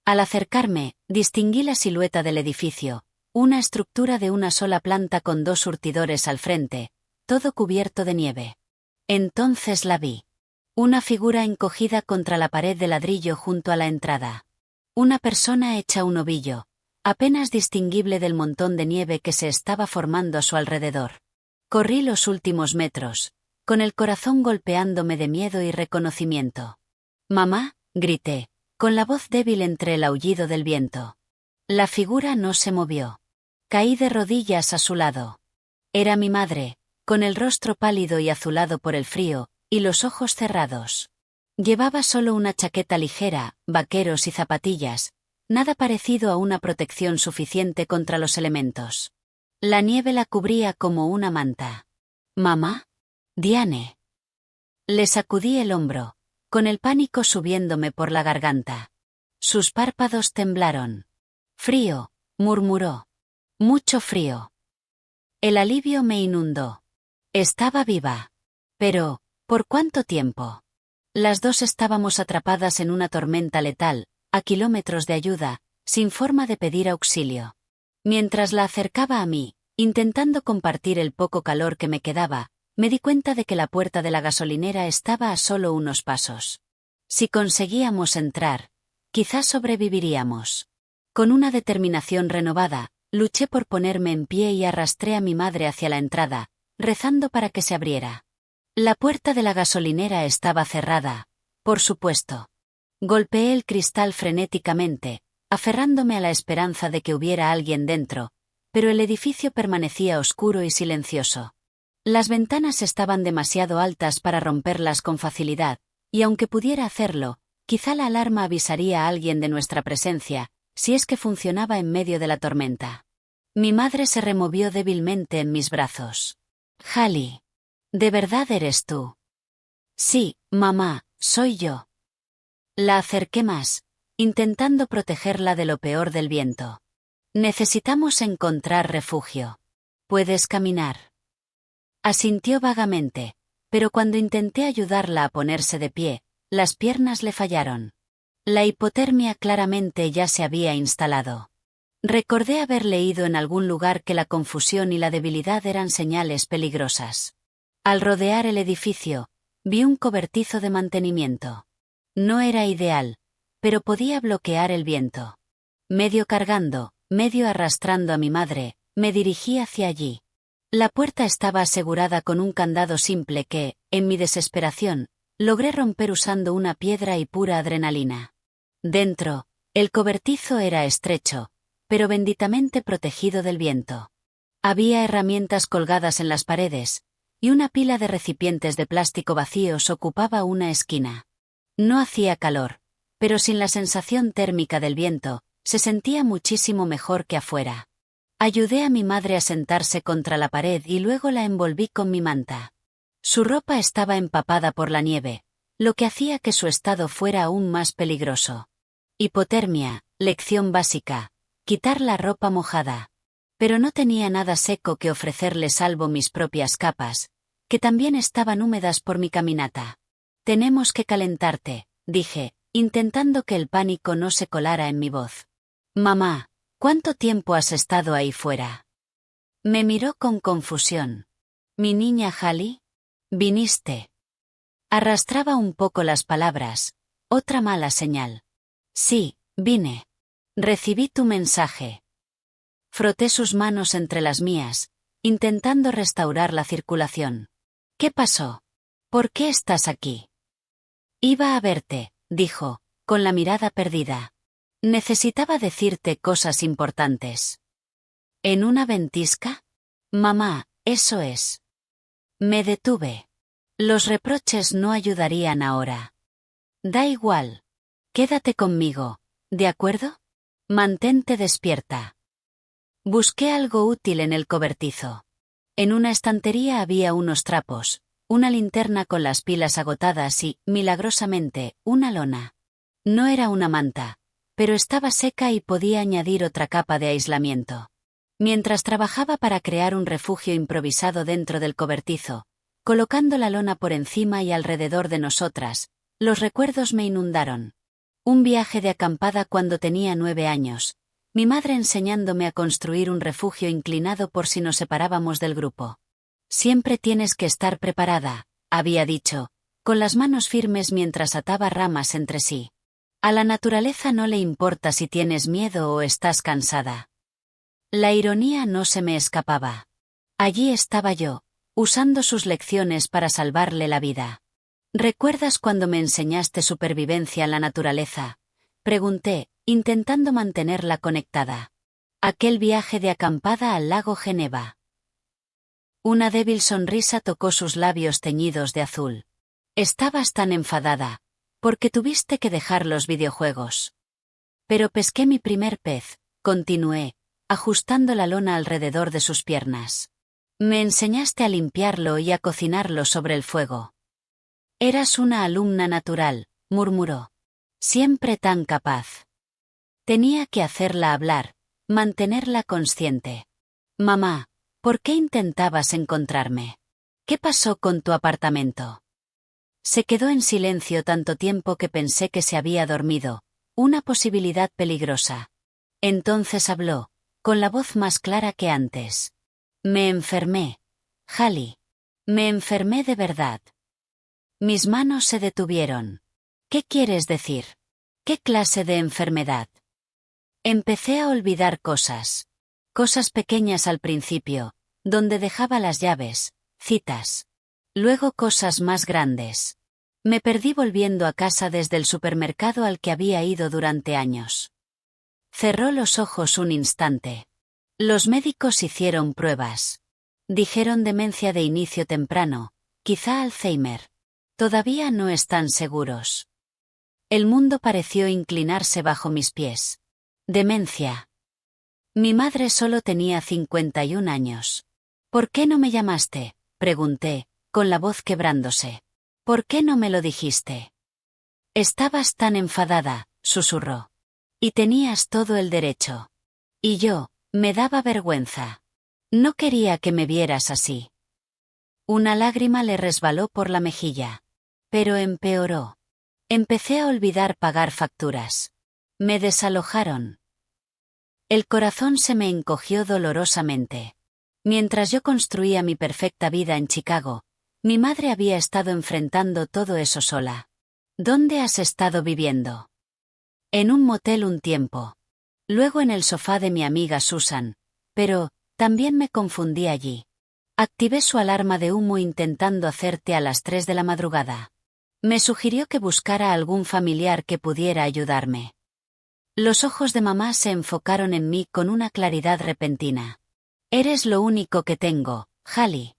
Al acercarme, distinguí la silueta del edificio, una estructura de una sola planta con 2 surtidores al frente, todo cubierto de nieve. Entonces la vi. Una figura encogida contra la pared de ladrillo junto a la entrada. Una persona hecha un ovillo, apenas distinguible del montón de nieve que se estaba formando a su alrededor. Corrí los últimos metros, con el corazón golpeándome de miedo y reconocimiento. «¡Mamá!», grité, con la voz débil entre el aullido del viento. La figura no se movió. Caí de rodillas a su lado. Era mi madre, con el rostro pálido y azulado por el frío, y los ojos cerrados. Llevaba solo una chaqueta ligera, vaqueros y zapatillas, nada parecido a una protección suficiente contra los elementos. La nieve la cubría como una manta. «¿Mamá? Diane». Le sacudí el hombro, con el pánico subiéndome por la garganta. Sus párpados temblaron. «Frío», murmuró. «Mucho frío». El alivio me inundó. Estaba viva. Pero, ¿por cuánto tiempo? Las dos estábamos atrapadas en una tormenta letal, a kilómetros de ayuda, sin forma de pedir auxilio. Mientras la acercaba a mí, intentando compartir el poco calor que me quedaba, me di cuenta de que la puerta de la gasolinera estaba a solo unos pasos. Si conseguíamos entrar, quizás sobreviviríamos. Con una determinación renovada, luché por ponerme en pie y arrastré a mi madre hacia la entrada, rezando para que se abriera. La puerta de la gasolinera estaba cerrada, por supuesto. Golpeé el cristal frenéticamente, aferrándome a la esperanza de que hubiera alguien dentro, pero el edificio permanecía oscuro y silencioso. Las ventanas estaban demasiado altas para romperlas con facilidad, y aunque pudiera hacerlo, quizá la alarma avisaría a alguien de nuestra presencia, si es que funcionaba en medio de la tormenta. Mi madre se removió débilmente en mis brazos. «Hallie, ¿de verdad eres tú?» «Sí, mamá, soy yo». La acerqué más, intentando protegerla de lo peor del viento. «Necesitamos encontrar refugio. ¿Puedes caminar?» Asintió vagamente, pero cuando intenté ayudarla a ponerse de pie, las piernas le fallaron. La hipotermia claramente ya se había instalado. Recordé haber leído en algún lugar que la confusión y la debilidad eran señales peligrosas. Al rodear el edificio, vi un cobertizo de mantenimiento. No era ideal, pero podía bloquear el viento. Medio cargando, medio arrastrando a mi madre, me dirigí hacia allí. La puerta estaba asegurada con un candado simple que, en mi desesperación, logré romper usando una piedra y pura adrenalina. Dentro, el cobertizo era estrecho, pero benditamente protegido del viento. Había herramientas colgadas en las paredes, y una pila de recipientes de plástico vacíos ocupaba una esquina. No hacía calor, pero sin la sensación térmica del viento, se sentía muchísimo mejor que afuera. Ayudé a mi madre a sentarse contra la pared y luego la envolví con mi manta. Su ropa estaba empapada por la nieve, lo que hacía que su estado fuera aún más peligroso. Hipotermia, lección básica, quitar la ropa mojada. Pero no tenía nada seco que ofrecerle salvo mis propias capas, que también estaban húmedas por mi caminata. «Tenemos que calentarte», dije, intentando que el pánico no se colara en mi voz. «Mamá, ¿cuánto tiempo has estado ahí fuera?» Me miró con confusión. «¿Mi niña Hallie? ¿Viniste?» Arrastraba un poco las palabras, otra mala señal. «Sí, vine. Recibí tu mensaje». Froté sus manos entre las mías, intentando restaurar la circulación. «¿Qué pasó? ¿Por qué estás aquí?» «Iba a verte», dijo, con la mirada perdida. «Necesitaba decirte cosas importantes». «¿En una ventisca?» «Mamá, eso es». Me detuve. Los reproches no ayudarían ahora. «Da igual. Quédate conmigo, ¿de acuerdo? Mantente despierta». Busqué algo útil en el cobertizo. En una estantería había unos trapos, una linterna con las pilas agotadas y, milagrosamente, una lona. No era una manta, pero estaba seca y podía añadir otra capa de aislamiento. Mientras trabajaba para crear un refugio improvisado dentro del cobertizo, colocando la lona por encima y alrededor de nosotras, los recuerdos me inundaron. Un viaje de acampada cuando tenía 9 años, mi madre enseñándome a construir un refugio inclinado por si nos separábamos del grupo. Siempre tienes que estar preparada, había dicho, con las manos firmes mientras ataba ramas entre sí. A la naturaleza no le importa si tienes miedo o estás cansada. La ironía no se me escapaba. Allí estaba yo, usando sus lecciones para salvarle la vida. ¿Recuerdas cuando me enseñaste supervivencia en la naturaleza? Pregunté, intentando mantenerla conectada. Aquel viaje de acampada al lago Geneva. Una débil sonrisa tocó sus labios teñidos de azul. Estabas tan enfadada, porque tuviste que dejar los videojuegos. Pero pesqué mi primer pez, continué, ajustando la lona alrededor de sus piernas. Me enseñaste a limpiarlo y a cocinarlo sobre el fuego. Eras una alumna natural, murmuró. Siempre tan capaz. Tenía que hacerla hablar, mantenerla consciente. Mamá, ¿por qué intentabas encontrarme? ¿Qué pasó con tu apartamento? Se quedó en silencio tanto tiempo que pensé que se había dormido, una posibilidad peligrosa. Entonces habló, con la voz más clara que antes. Me enfermé. Hallie. Me enfermé de verdad. Mis manos se detuvieron. ¿Qué quieres decir? ¿Qué clase de enfermedad? Empecé a olvidar cosas. Cosas pequeñas al principio, donde dejaba las llaves, citas. Luego cosas más grandes. Me perdí volviendo a casa desde el supermercado al que había ido durante años. Cerró los ojos un instante. Los médicos hicieron pruebas. Dijeron demencia de inicio temprano, quizá Alzheimer. Todavía no están seguros. El mundo pareció inclinarse bajo mis pies. Demencia. Mi madre solo tenía 51 años. ¿Por qué no me llamaste?, pregunté, con la voz quebrándose. ¿Por qué no me lo dijiste? Estabas tan enfadada, susurró. Y tenías todo el derecho. Y yo, me daba vergüenza. No quería que me vieras así. Una lágrima le resbaló por la mejilla. Pero empeoró. Empecé a olvidar pagar facturas. Me desalojaron. El corazón se me encogió dolorosamente. Mientras yo construía mi perfecta vida en Chicago, mi madre había estado enfrentando todo eso sola. ¿Dónde has estado viviendo? En un motel un tiempo. Luego en el sofá de mi amiga Susan, pero también me confundí allí. Activé su alarma de humo intentando hacerte a las 3 de la madrugada. Me sugirió que buscara a algún familiar que pudiera ayudarme. Los ojos de mamá se enfocaron en mí con una claridad repentina. Eres lo único que tengo, Hallie.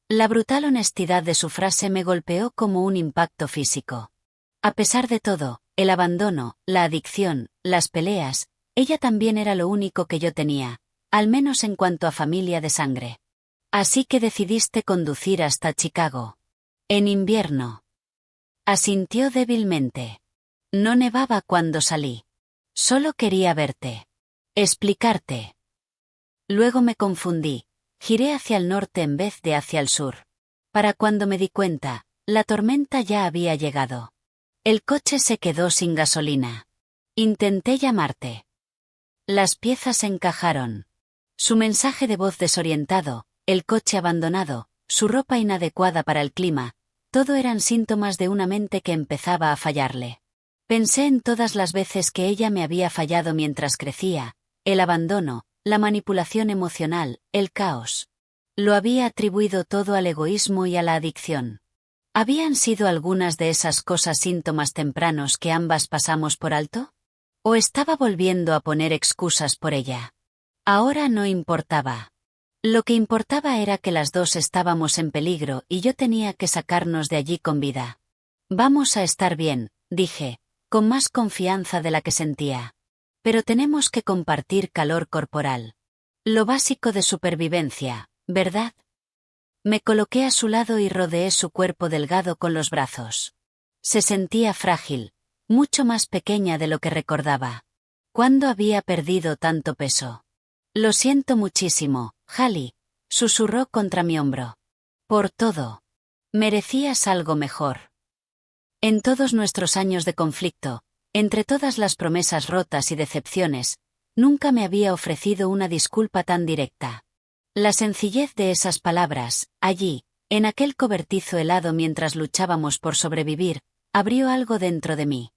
La brutal honestidad de su frase me golpeó como un impacto físico. A pesar de todo, el abandono, la adicción, las peleas, ella también era lo único que yo tenía, al menos en cuanto a familia de sangre. Así que decidiste conducir hasta Chicago. En invierno. Asintió débilmente. No nevaba cuando salí. Solo quería verte. Explicarte. Luego me confundí. Giré hacia el norte en vez de hacia el sur. Para cuando me di cuenta, la tormenta ya había llegado. El coche se quedó sin gasolina. Intenté llamarte. Las piezas encajaron. Su mensaje de voz desorientado, el coche abandonado, su ropa inadecuada para el clima, todo eran síntomas de una mente que empezaba a fallarle. Pensé en todas las veces que ella me había fallado mientras crecía, el abandono, la manipulación emocional, el caos. Lo había atribuido todo al egoísmo y a la adicción. ¿Habían sido algunas de esas cosas síntomas tempranos que ambas pasamos por alto? ¿O estaba volviendo a poner excusas por ella? Ahora no importaba. Lo que importaba era que las dos estábamos en peligro y yo tenía que sacarnos de allí con vida. Vamos a estar bien, dije, con más confianza de la que sentía. Pero tenemos que compartir calor corporal. Lo básico de supervivencia, ¿verdad? Me coloqué a su lado y rodeé su cuerpo delgado con los brazos. Se sentía frágil, mucho más pequeña de lo que recordaba. ¿Cuándo había perdido tanto peso? Lo siento muchísimo, Hallie, susurró contra mi hombro. Por todo. Merecías algo mejor. En todos nuestros años de conflicto, entre todas las promesas rotas y decepciones, nunca me había ofrecido una disculpa tan directa. La sencillez de esas palabras, allí, en aquel cobertizo helado mientras luchábamos por sobrevivir, abrió algo dentro de mí.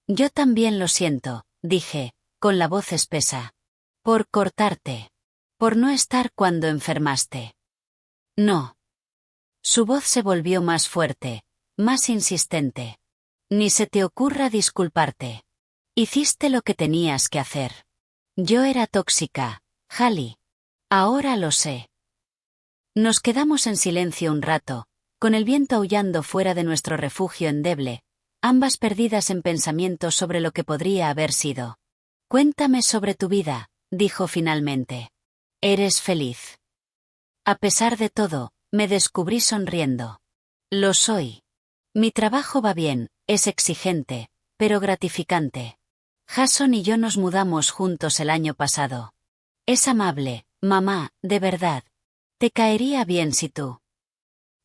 Yo también lo siento, dije, con la voz espesa. Por cortarte. Por no estar cuando enfermaste. No. Su voz se volvió más fuerte, más insistente. Ni se te ocurra disculparte. Hiciste lo que tenías que hacer. Yo era tóxica, Hallie. Ahora lo sé. Nos quedamos en silencio un rato, con el viento aullando fuera de nuestro refugio endeble, ambas perdidas en pensamientos sobre lo que podría haber sido. Cuéntame sobre tu vida, dijo finalmente. ¿Eres feliz? A pesar de todo, me descubrí sonriendo. Lo soy. Mi trabajo va bien, es exigente, pero gratificante. Jason y yo nos mudamos juntos el año pasado. Es amable, mamá, de verdad. Te caería bien si tú.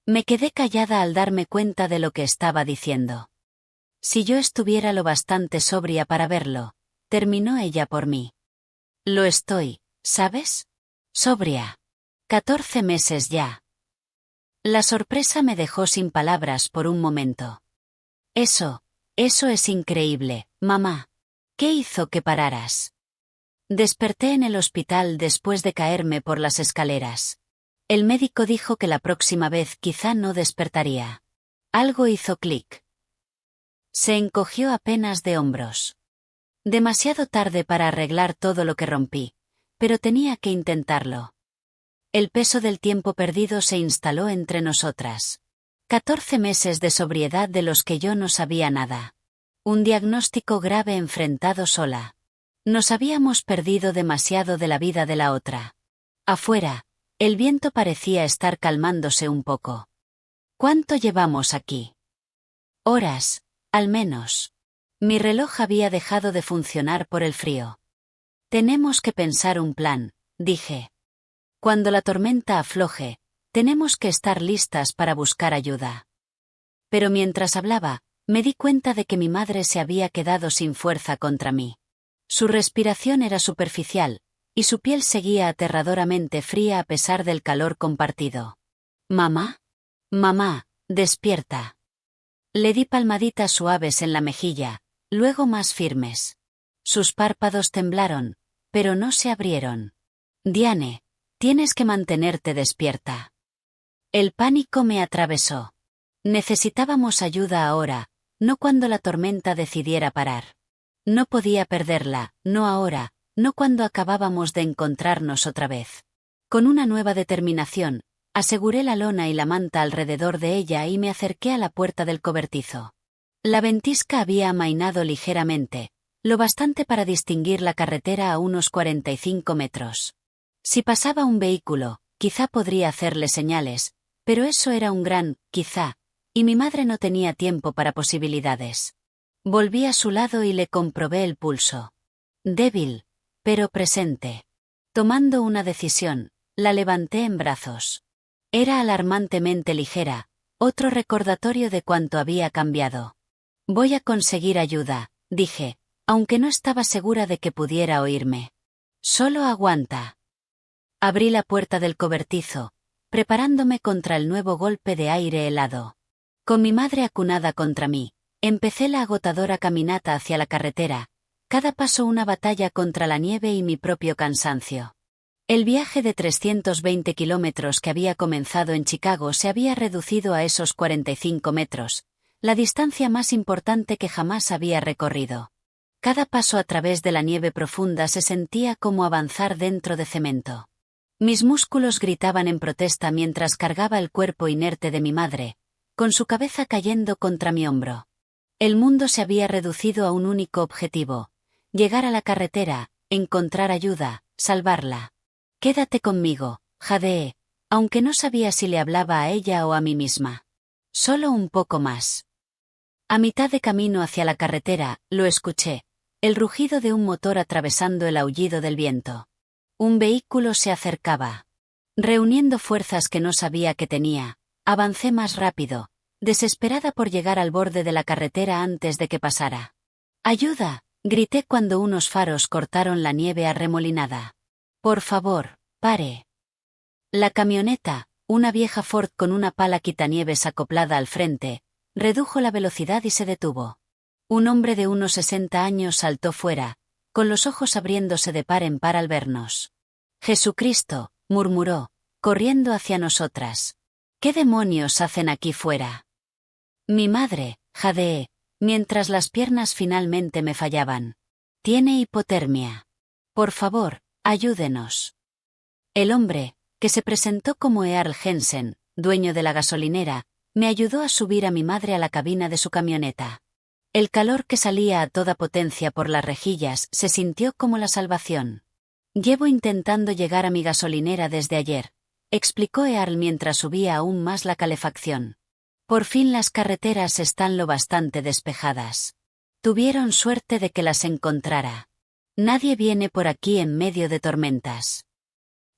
Me quedé callada al darme cuenta de lo que estaba diciendo. Si yo estuviera lo bastante sobria para verlo, terminó ella por mí. Lo estoy, ¿sabes? Sobria. 14 meses ya. La sorpresa me dejó sin palabras por un momento. Eso es increíble, mamá. ¿Qué hizo que pararas? Desperté en el hospital después de caerme por las escaleras. El médico dijo que la próxima vez quizá no despertaría. Algo hizo clic. Se encogió apenas de hombros. Demasiado tarde para arreglar todo lo que rompí, pero tenía que intentarlo. El peso del tiempo perdido se instaló entre nosotras. 14 meses de sobriedad de los que yo no sabía nada. Un diagnóstico grave enfrentado sola. Nos habíamos perdido demasiado de la vida de la otra. Afuera, el viento parecía estar calmándose un poco. ¿Cuánto llevamos aquí? Horas, al menos. Mi reloj había dejado de funcionar por el frío. Tenemos que pensar un plan, dije. Cuando la tormenta afloje, tenemos que estar listas para buscar ayuda. Pero mientras hablaba, me di cuenta de que mi madre se había quedado sin fuerza contra mí. Su respiración era superficial, y su piel seguía aterradoramente fría a pesar del calor compartido. ¿Mamá? Mamá, despierta. Le di palmaditas suaves en la mejilla, luego más firmes. Sus párpados temblaron, pero no se abrieron. Diane, tienes que mantenerte despierta. El pánico me atravesó. Necesitábamos ayuda ahora, no cuando la tormenta decidiera parar. No podía perderla, no ahora, no cuando acabábamos de encontrarnos otra vez. Con una nueva determinación, aseguré la lona y la manta alrededor de ella y me acerqué a la puerta del cobertizo. La ventisca había amainado ligeramente, lo bastante para distinguir la carretera a unos 45 metros. Si pasaba un vehículo, quizá podría hacerle señales, pero eso era un gran, quizá, y mi madre no tenía tiempo para posibilidades. Volví a su lado y le comprobé el pulso. Débil, pero presente. Tomando una decisión, la levanté en brazos. Era alarmantemente ligera, otro recordatorio de cuánto había cambiado. Voy a conseguir ayuda, dije, aunque no estaba segura de que pudiera oírme. Solo aguanta. Abrí la puerta del cobertizo, preparándome contra el nuevo golpe de aire helado. Con mi madre acunada contra mí, empecé la agotadora caminata hacia la carretera, cada paso una batalla contra la nieve y mi propio cansancio. El viaje de 320 kilómetros que había comenzado en Chicago se había reducido a esos 45 metros, la distancia más importante que jamás había recorrido. Cada paso a través de la nieve profunda se sentía como avanzar dentro de cemento. Mis músculos gritaban en protesta mientras cargaba el cuerpo inerte de mi madre, con su cabeza cayendo contra mi hombro. El mundo se había reducido a un único objetivo: llegar a la carretera, encontrar ayuda, salvarla. Quédate conmigo, jadeé, aunque no sabía si le hablaba a ella o a mí misma. Solo un poco más. A mitad de camino hacia la carretera, lo escuché, el rugido de un motor atravesando el aullido del viento. Un vehículo se acercaba. Reuniendo fuerzas que no sabía que tenía, avancé más rápido, desesperada por llegar al borde de la carretera antes de que pasara. ¡Ayuda!, grité cuando unos faros cortaron la nieve arremolinada. Por favor, pare. La camioneta, una vieja Ford con una pala quitanieves acoplada al frente, redujo la velocidad y se detuvo. Un hombre de unos 60 años saltó fuera, con los ojos abriéndose de par en par al vernos. «Jesucristo», murmuró, corriendo hacia nosotras. «¿Qué demonios hacen aquí fuera?» «Mi madre», jadeé, mientras las piernas finalmente me fallaban. «Tiene hipotermia. Por favor, ayúdenos». El hombre, que se presentó como Earl Jensen, dueño de la gasolinera, me ayudó a subir a mi madre a la cabina de su camioneta. El calor que salía a toda potencia por las rejillas se sintió como la salvación. «Llevo intentando llegar a mi gasolinera desde ayer», explicó Earl mientras subía aún más la calefacción. «Por fin las carreteras están lo bastante despejadas. Tuvieron suerte de que las encontrara. Nadie viene por aquí en medio de tormentas».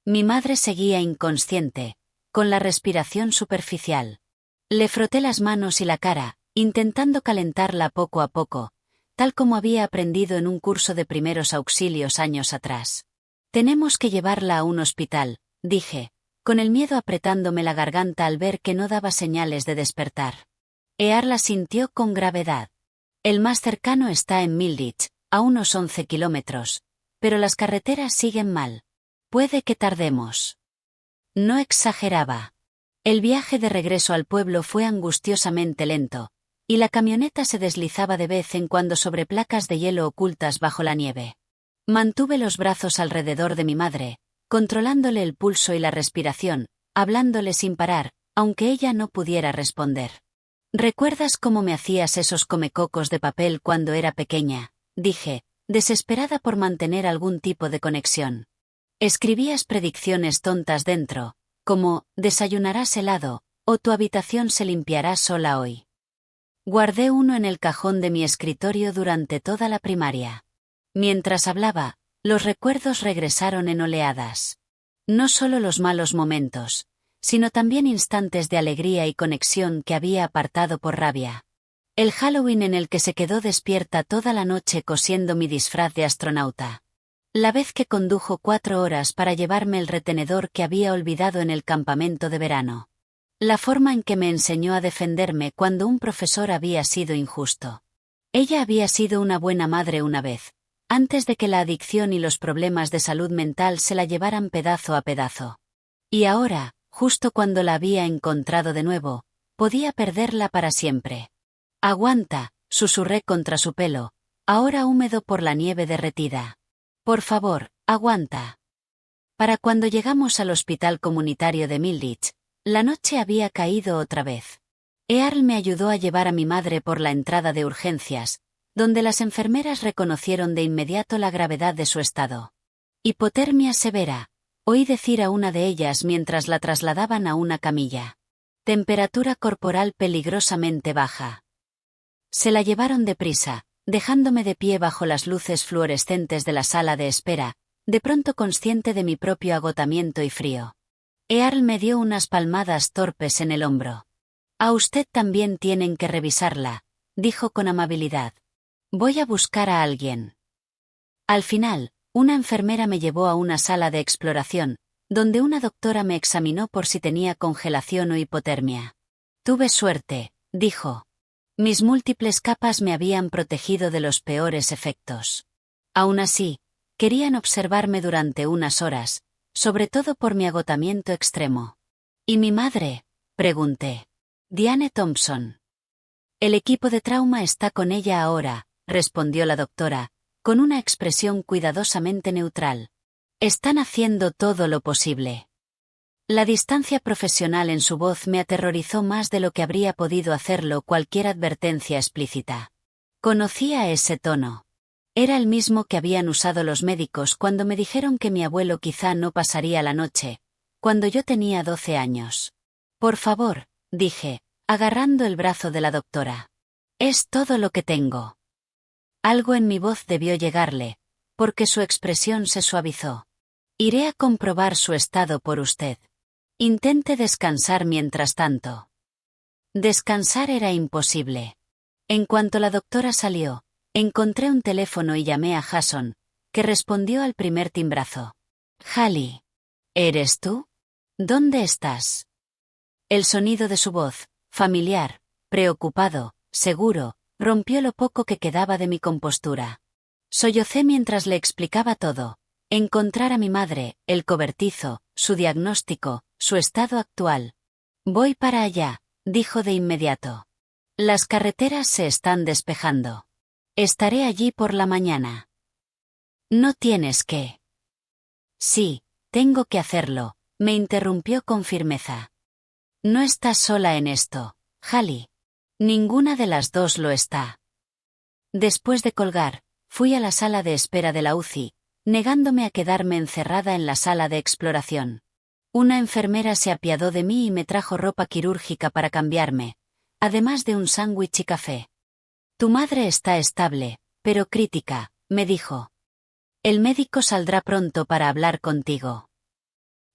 Mi madre seguía inconsciente, con la respiración superficial. Le froté las manos y la cara, intentando calentarla poco a poco, tal como había aprendido en un curso de primeros auxilios años atrás. «Tenemos que llevarla a un hospital», dije, con el miedo apretándome la garganta al ver que no daba señales de despertar. Earl la sintió con gravedad. «El más cercano está en Milditch, a unos 11 kilómetros, pero las carreteras siguen mal. Puede que tardemos». No exageraba. El viaje de regreso al pueblo fue angustiosamente lento, y la camioneta se deslizaba de vez en cuando sobre placas de hielo ocultas bajo la nieve. Mantuve los brazos alrededor de mi madre, controlándole el pulso y la respiración, hablándole sin parar, aunque ella no pudiera responder. «¿Recuerdas cómo me hacías esos comecocos de papel cuando era pequeña?», dije, desesperada por mantener algún tipo de conexión. «Escribías predicciones tontas dentro, como, desayunarás helado, o tu habitación se limpiará sola hoy». Guardé uno en el cajón de mi escritorio durante toda la primaria. Mientras hablaba, los recuerdos regresaron en oleadas. No solo los malos momentos, sino también instantes de alegría y conexión que había apartado por rabia. El Halloween en el que se quedó despierta toda la noche cosiendo mi disfraz de astronauta. La vez que condujo 4 horas para llevarme el retenedor que había olvidado en el campamento de verano. La forma en que me enseñó a defenderme cuando un profesor había sido injusto. Ella había sido una buena madre una vez, antes de que la adicción y los problemas de salud mental se la llevaran pedazo a pedazo. Y ahora, justo cuando la había encontrado de nuevo, podía perderla para siempre. «Aguanta», susurré contra su pelo, ahora húmedo por la nieve derretida. «Por favor, aguanta». Para cuando llegamos al hospital comunitario de Milditch, la noche había caído otra vez. Earl me ayudó a llevar a mi madre por la entrada de urgencias, donde las enfermeras reconocieron de inmediato la gravedad de su estado. «Hipotermia severa», oí decir a una de ellas mientras la trasladaban a una camilla. «Temperatura corporal peligrosamente baja». Se la llevaron deprisa, dejándome de pie bajo las luces fluorescentes de la sala de espera, de pronto consciente de mi propio agotamiento y frío. Earl me dio unas palmadas torpes en el hombro. «A usted también tienen que revisarla», dijo con amabilidad. «Voy a buscar a alguien». Al final, una enfermera me llevó a una sala de exploración, donde una doctora me examinó por si tenía congelación o hipotermia. «Tuve suerte», dijo. Mis múltiples capas me habían protegido de los peores efectos. Aún así, querían observarme durante unas horas, sobre todo por mi agotamiento extremo. «¿Y mi madre?», pregunté. «Diane Thompson». «El equipo de trauma está con ella ahora», respondió la doctora, con una expresión cuidadosamente neutral. «Están haciendo todo lo posible». La distancia profesional en su voz me aterrorizó más de lo que habría podido hacerlo cualquier advertencia explícita. Conocía ese tono. Era el mismo que habían usado los médicos cuando me dijeron que mi abuelo quizá no pasaría la noche, cuando yo tenía 12 años. «Por favor», dije, agarrando el brazo de la doctora. Es todo lo que tengo. Algo en mi voz debió llegarle, porque su expresión se suavizó. Iré a comprobar su estado por usted. Intente descansar mientras tanto. Descansar era imposible. En cuanto la doctora salió, encontré un teléfono y llamé a Jason, que respondió al primer timbrazo. Hallie. ¿Eres tú? ¿Dónde estás? El sonido de su voz, familiar, preocupado, seguro, rompió lo poco que quedaba de mi compostura. Sollocé mientras le explicaba todo. Encontrar a mi madre, el cobertizo, su diagnóstico, su estado actual. Voy para allá, dijo de inmediato. Las carreteras se están despejando. Estaré allí por la mañana. No tienes que. Sí, tengo que hacerlo, me interrumpió con firmeza. No estás sola en esto, Hallie. Ninguna de las dos lo está. Después de colgar, fui a la sala de espera de la UCI, negándome a quedarme encerrada en la sala de exploración. Una enfermera se apiadó de mí y me trajo ropa quirúrgica para cambiarme, además de un sándwich y café. Tu madre está estable, pero crítica, me dijo. El médico saldrá pronto para hablar contigo.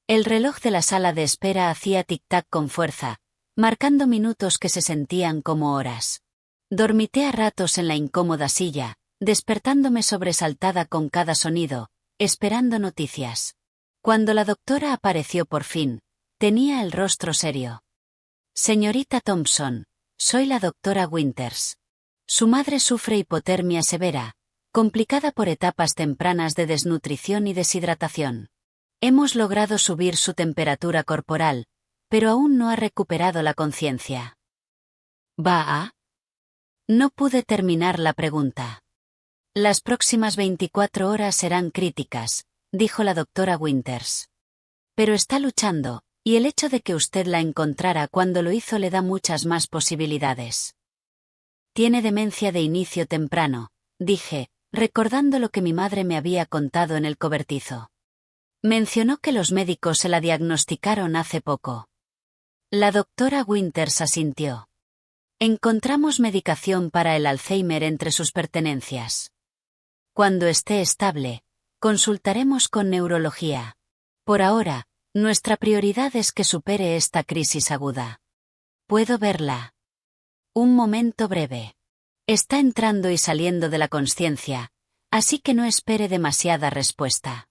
El reloj de la sala de espera hacía tic-tac con fuerza, marcando minutos que se sentían como horas. Dormité a ratos en la incómoda silla, despertándome sobresaltada con cada sonido, esperando noticias. Cuando la doctora apareció por fin, tenía el rostro serio. Señorita Thompson, soy la doctora Winters. Su madre sufre hipotermia severa, complicada por etapas tempranas de desnutrición y deshidratación. Hemos logrado subir su temperatura corporal, pero aún no ha recuperado la conciencia. ¿Va a? No pude terminar la pregunta. Las próximas 24 horas serán críticas, dijo la doctora Winters. Pero está luchando, y el hecho de que usted la encontrara cuando lo hizo le da muchas más posibilidades. Tiene demencia de inicio temprano, dije, recordando lo que mi madre me había contado en el cobertizo. Mencionó que los médicos se la diagnosticaron hace poco. La doctora Winters asintió. Encontramos medicación para el Alzheimer entre sus pertenencias. Cuando esté estable, consultaremos con neurología. Por ahora, nuestra prioridad es que supere esta crisis aguda. ¿Puedo verla? Un momento breve. Está entrando y saliendo de la consciencia, así que no espere demasiada respuesta.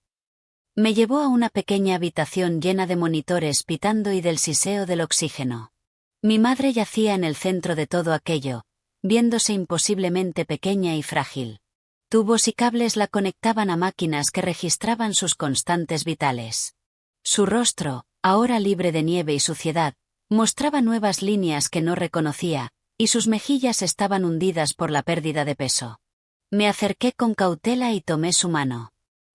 Me llevó a una pequeña habitación llena de monitores pitando y del siseo del oxígeno. Mi madre yacía en el centro de todo aquello, viéndose imposiblemente pequeña y frágil. Tubos y cables la conectaban a máquinas que registraban sus constantes vitales. Su rostro, ahora libre de nieve y suciedad, mostraba nuevas líneas que no reconocía, y sus mejillas estaban hundidas por la pérdida de peso. Me acerqué con cautela y tomé su mano.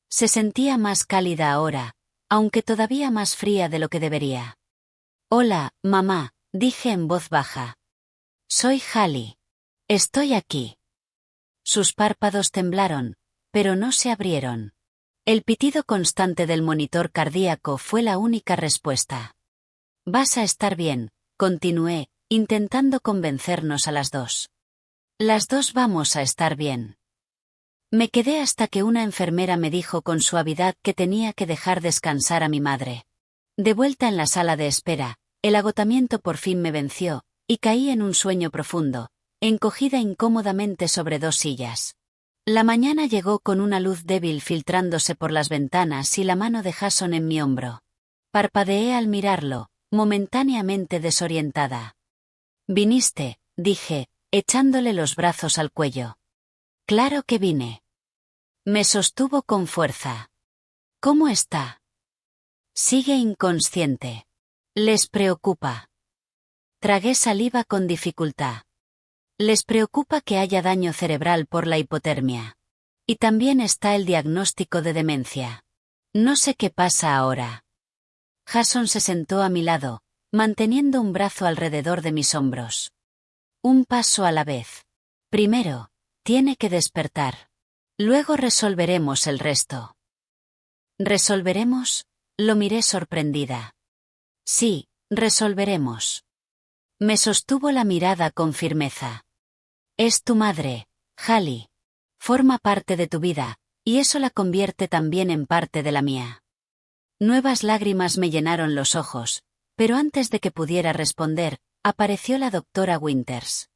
Se sentía más cálida ahora, aunque todavía más fría de lo que debería. Hola, mamá, dije en voz baja. Soy Hallie. Estoy aquí. Sus párpados temblaron, pero no se abrieron. El pitido constante del monitor cardíaco fue la única respuesta. Vas a estar bien, continué, intentando convencernos a las dos. Las dos vamos a estar bien. Me quedé hasta que una enfermera me dijo con suavidad que tenía que dejar descansar a mi madre. De vuelta en la sala de espera, el agotamiento por fin me venció, y caí en un sueño profundo, encogida incómodamente sobre dos sillas. La mañana llegó con una luz débil filtrándose por las ventanas y la mano de Jason en mi hombro. Parpadeé al mirarlo, momentáneamente desorientada. «Viniste», dije, echándole los brazos al cuello. «Claro que vine». Me sostuvo con fuerza. «¿Cómo está?» «Sigue inconsciente. ¿Les preocupa?» Tragué saliva con dificultad. «Les preocupa que haya daño cerebral por la hipotermia. Y también está el diagnóstico de demencia. No sé qué pasa ahora». Jason se sentó a mi lado, manteniendo un brazo alrededor de mis hombros. Un paso a la vez. Primero, tiene que despertar. Luego resolveremos el resto. ¿Resolveremos? Lo miré sorprendida. Sí, resolveremos. Me sostuvo la mirada con firmeza. Es tu madre, Hallie. Forma parte de tu vida, y eso la convierte también en parte de la mía. Nuevas lágrimas me llenaron los ojos, pero antes de que pudiera responder, apareció la doctora Winters.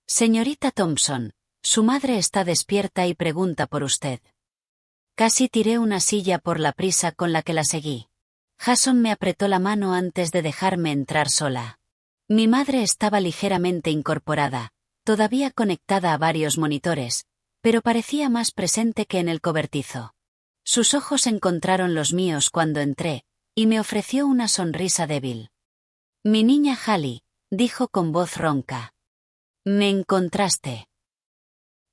Señorita Thompson, su madre está despierta y pregunta por usted. Casi tiré una silla por la prisa con la que la seguí. Jason me apretó la mano antes de dejarme entrar sola. Mi madre estaba ligeramente incorporada, todavía conectada a varios monitores, pero parecía más presente que en el cobertizo. Sus ojos encontraron los míos cuando entré, y me ofreció una sonrisa débil. Mi niña Hallie, dijo con voz ronca. Me encontraste.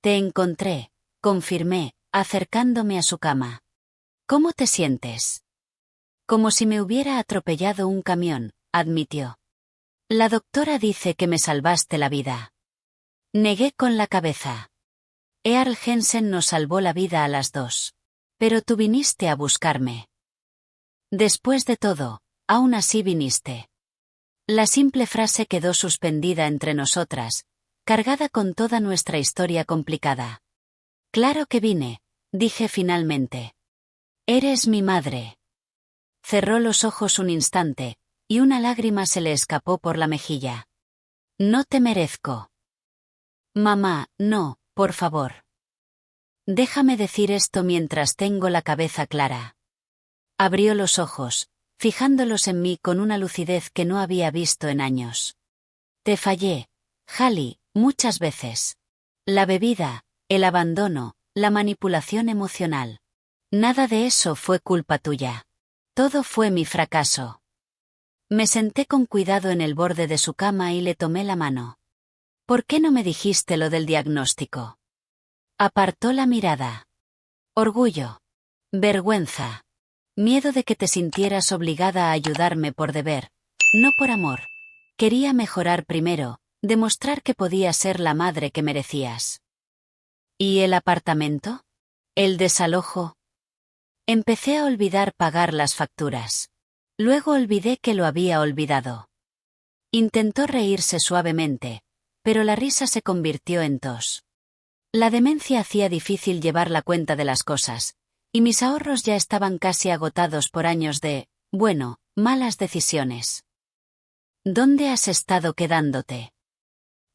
Te encontré, confirmé, acercándome a su cama. ¿Cómo te sientes? Como si me hubiera atropellado un camión, admitió. La doctora dice que me salvaste la vida. Negué con la cabeza. Earl Jensen nos salvó la vida a las dos. Pero tú viniste a buscarme. Después de todo, aún así viniste. La simple frase quedó suspendida entre nosotras, cargada con toda nuestra historia complicada. Claro que vine, dije finalmente. Eres mi madre. Cerró los ojos un instante, y una lágrima se le escapó por la mejilla. No te merezco. Mamá, no, por favor. Déjame decir esto mientras tengo la cabeza clara. Abrió los ojos, fijándolos en mí con una lucidez que no había visto en años. Te fallé, Hallie, muchas veces. La bebida, el abandono, la manipulación emocional. Nada de eso fue culpa tuya. Todo fue mi fracaso. Me senté con cuidado en el borde de su cama y le tomé la mano. ¿Por qué no me dijiste lo del diagnóstico? Apartó la mirada. Orgullo. Vergüenza. Miedo de que te sintieras obligada a ayudarme por deber, no por amor. Quería mejorar primero, demostrar que podía ser la madre que merecías. ¿Y el apartamento? ¿El desalojo? Empecé a olvidar pagar las facturas. Luego olvidé que lo había olvidado. Intentó reírse suavemente, pero la risa se convirtió en tos. La demencia hacía difícil llevar la cuenta de las cosas, y mis ahorros ya estaban casi agotados por años de, bueno, malas decisiones. ¿Dónde has estado quedándote?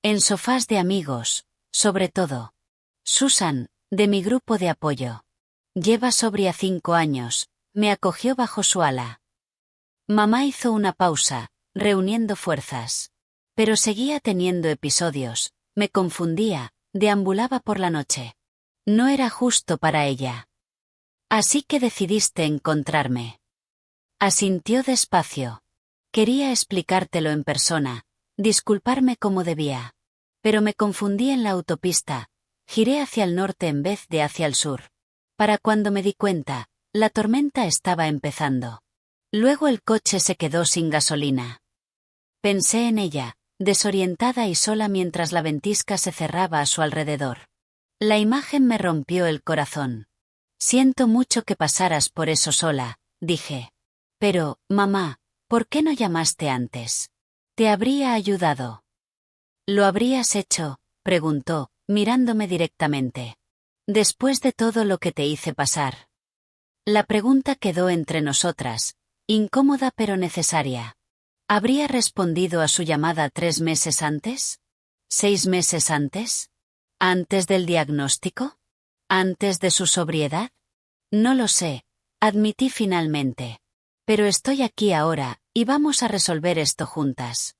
En sofás de amigos, sobre todo. Susan, de mi grupo de apoyo. Lleva sobria 5 años, me acogió bajo su ala. Mamá hizo una pausa, reuniendo fuerzas. Pero seguía teniendo episodios, me confundía, deambulaba por la noche. No era justo para ella. Así que decidiste encontrarme. Asintió despacio. Quería explicártelo en persona, disculparme como debía. Pero me confundí en la autopista, giré hacia el norte en vez de hacia el sur. Para cuando me di cuenta, la tormenta estaba empezando. Luego el coche se quedó sin gasolina. Pensé en ella, desorientada y sola mientras la ventisca se cerraba a su alrededor. La imagen me rompió el corazón. Siento mucho que pasaras por eso sola, dije. Pero, mamá, ¿por qué no llamaste antes? Te habría ayudado. ¿Lo habrías hecho?, preguntó, mirándome directamente. Después de todo lo que te hice pasar. La pregunta quedó entre nosotras, incómoda pero necesaria. ¿Habría respondido a su llamada 3 meses antes? ¿6 meses antes? ¿Antes del diagnóstico? ¿Antes de su sobriedad? No lo sé, admití finalmente. Pero estoy aquí ahora, y vamos a resolver esto juntas.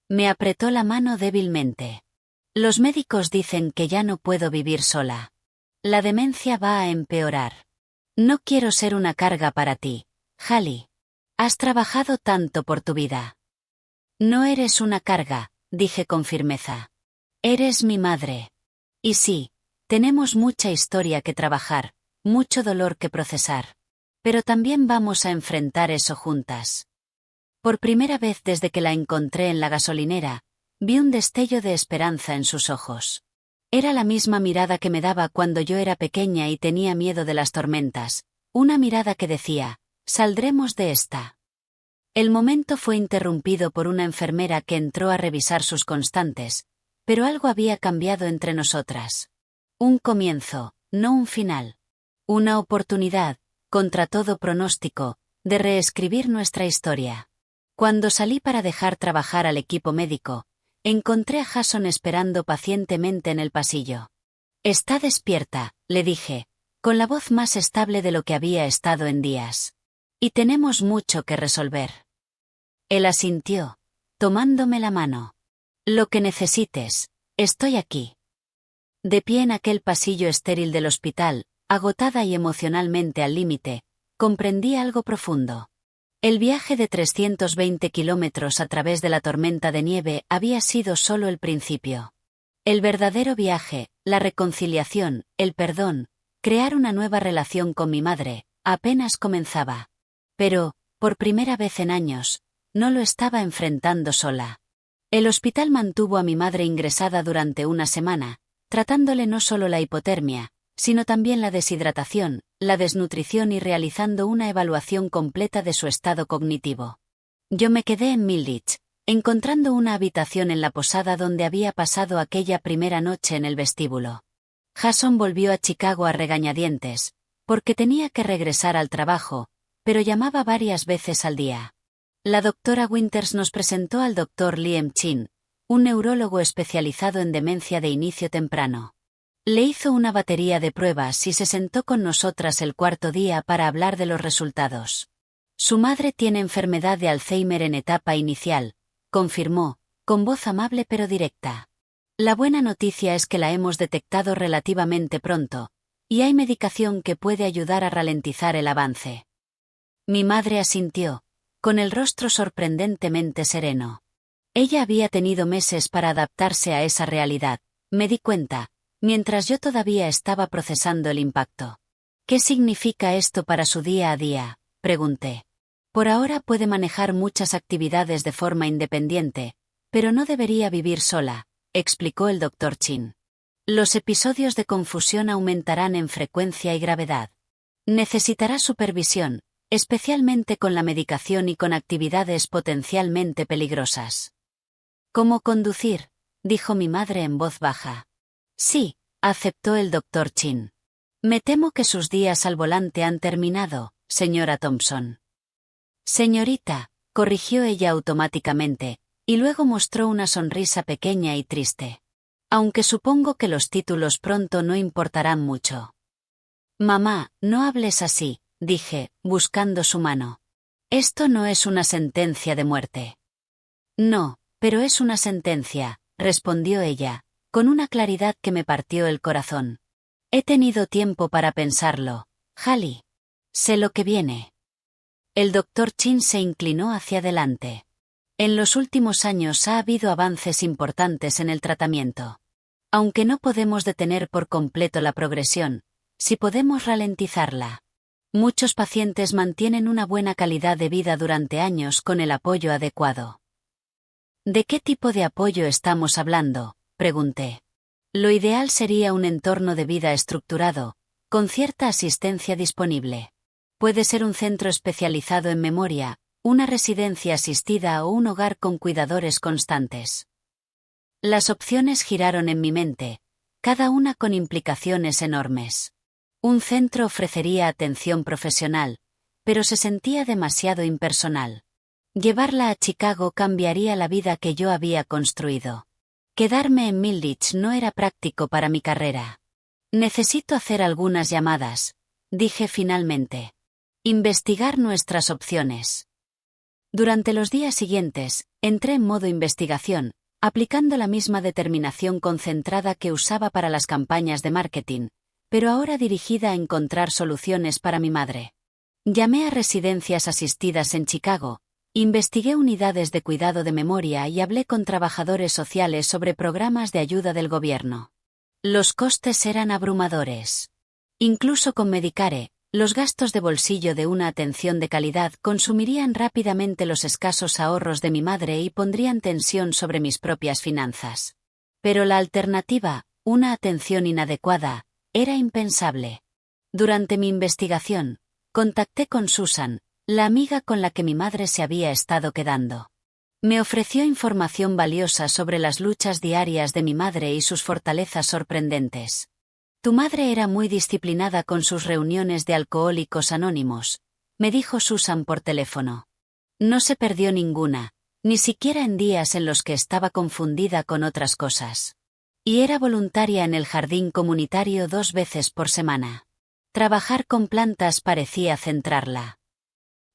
Me apretó la mano débilmente. Los médicos dicen que ya no puedo vivir sola. La demencia va a empeorar. No quiero ser una carga para ti, Hallie. Has trabajado tanto por tu vida. No eres una carga, dije con firmeza. Eres mi madre. Y sí, tenemos mucha historia que trabajar, mucho dolor que procesar. Pero también vamos a enfrentar eso juntas. Por primera vez desde que la encontré en la gasolinera, vi un destello de esperanza en sus ojos. Era la misma mirada que me daba cuando yo era pequeña y tenía miedo de las tormentas, una mirada que decía, saldremos de esta. El momento fue interrumpido por una enfermera que entró a revisar sus constantes, pero algo había cambiado entre nosotras. Un comienzo, no un final. Una oportunidad, contra todo pronóstico, de reescribir nuestra historia. Cuando salí para dejar trabajar al equipo médico, encontré a Jason esperando pacientemente en el pasillo. «Está despierta», le dije, con la voz más estable de lo que había estado en días. «Y tenemos mucho que resolver». Él asintió, tomándome la mano. «Lo que necesites, estoy aquí». De pie en aquel pasillo estéril del hospital, agotada y emocionalmente al límite, comprendí algo profundo. El viaje de 320 kilómetros a través de la tormenta de nieve había sido solo el principio. El verdadero viaje, la reconciliación, el perdón, crear una nueva relación con mi madre, apenas comenzaba. Pero, por primera vez en años, no lo estaba enfrentando sola. El hospital mantuvo a mi madre ingresada durante una semana, tratándole no solo la hipotermia, sino también la deshidratación, la desnutrición y realizando una evaluación completa de su estado cognitivo. Yo me quedé en Milledge, encontrando una habitación en la posada donde había pasado aquella primera noche en el vestíbulo. Jason volvió a Chicago a regañadientes, porque tenía que regresar al trabajo, pero llamaba varias veces al día. La doctora Winters nos presentó al doctor Liam Chin, un neurólogo especializado en demencia de inicio temprano. Le hizo una batería de pruebas y se sentó con nosotras el cuarto día para hablar de los resultados. Su madre tiene enfermedad de Alzheimer en etapa inicial, confirmó, con voz amable pero directa. La buena noticia es que la hemos detectado relativamente pronto, y hay medicación que puede ayudar a ralentizar el avance. Mi madre asintió, con el rostro sorprendentemente sereno. Ella había tenido meses para adaptarse a esa realidad, me di cuenta, mientras yo todavía estaba procesando el impacto. ¿Qué significa esto para su día a día?, pregunté. Por ahora puede manejar muchas actividades de forma independiente, pero no debería vivir sola, explicó el Dr. Chin. Los episodios de confusión aumentarán en frecuencia y gravedad. Necesitará supervisión, especialmente con la medicación y con actividades potencialmente peligrosas. ¿Cómo conducir?, dijo mi madre en voz baja. Sí, aceptó el Dr. Chin. Me temo que sus días al volante han terminado, señora Thompson. Señorita, corrigió ella automáticamente, y luego mostró una sonrisa pequeña y triste. Aunque supongo que los títulos pronto no importarán mucho. Mamá, no hables así, dije, buscando su mano. Esto no es una sentencia de muerte. No, pero es una sentencia, respondió ella, con una claridad que me partió el corazón. He tenido tiempo para pensarlo, Hallie. Sé lo que viene. El Dr. Chin se inclinó hacia adelante. En los últimos años ha habido avances importantes en el tratamiento. Aunque no podemos detener por completo la progresión, sí podemos ralentizarla. Muchos pacientes mantienen una buena calidad de vida durante años con el apoyo adecuado. ¿De qué tipo de apoyo estamos hablando?, pregunté. Lo ideal sería un entorno de vida estructurado, con cierta asistencia disponible. Puede ser un centro especializado en memoria, una residencia asistida o un hogar con cuidadores constantes. Las opciones giraron en mi mente, cada una con implicaciones enormes. Un centro ofrecería atención profesional, pero se sentía demasiado impersonal. Llevarla a Chicago cambiaría la vida que yo había construido. Quedarme en Milledge no era práctico para mi carrera. Necesito hacer algunas llamadas, dije finalmente. Investigar nuestras opciones. Durante los días siguientes, entré en modo investigación, aplicando la misma determinación concentrada que usaba para las campañas de marketing, pero ahora dirigida a encontrar soluciones para mi madre. Llamé a residencias asistidas en Chicago, investigué unidades de cuidado de memoria y hablé con trabajadores sociales sobre programas de ayuda del gobierno. Los costes eran abrumadores. Incluso con Medicare, los gastos de bolsillo de una atención de calidad consumirían rápidamente los escasos ahorros de mi madre y pondrían tensión sobre mis propias finanzas. Pero la alternativa, una atención inadecuada, era impensable. Durante mi investigación, contacté con Susan, la amiga con la que mi madre se había estado quedando. Me ofreció información valiosa sobre las luchas diarias de mi madre y sus fortalezas sorprendentes. Tu madre era muy disciplinada con sus reuniones de alcohólicos anónimos, me dijo Susan por teléfono. No se perdió ninguna, ni siquiera en días en los que estaba confundida con otras cosas. Y era voluntaria en el jardín comunitario 2 veces por semana. Trabajar con plantas parecía centrarla.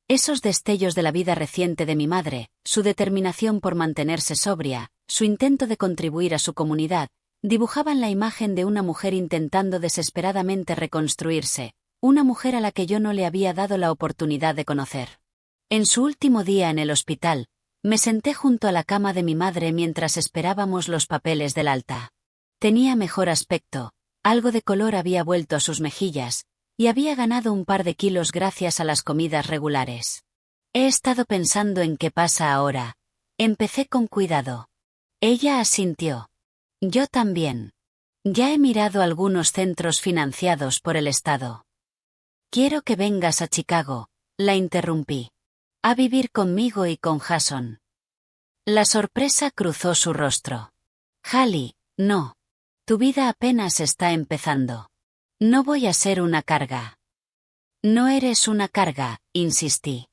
Esos destellos de la vida reciente de mi madre, su determinación por mantenerse sobria, su intento de contribuir a su comunidad, dibujaban la imagen de una mujer intentando desesperadamente reconstruirse, una mujer a la que yo no le había dado la oportunidad de conocer. En su último día en el hospital, me senté junto a la cama de mi madre mientras esperábamos los papeles del alta. Tenía mejor aspecto, algo de color había vuelto a sus mejillas, y había ganado un par de kilos gracias a las comidas regulares. He estado pensando en qué pasa ahora. Empecé con cuidado. Ella asintió. Yo también. Ya he mirado algunos centros financiados por el Estado. Quiero que vengas a Chicago, la interrumpí. A vivir conmigo y con Jason. La sorpresa cruzó su rostro. Hallie, no. Tu vida apenas está empezando. No voy a ser una carga. No eres una carga, insistí.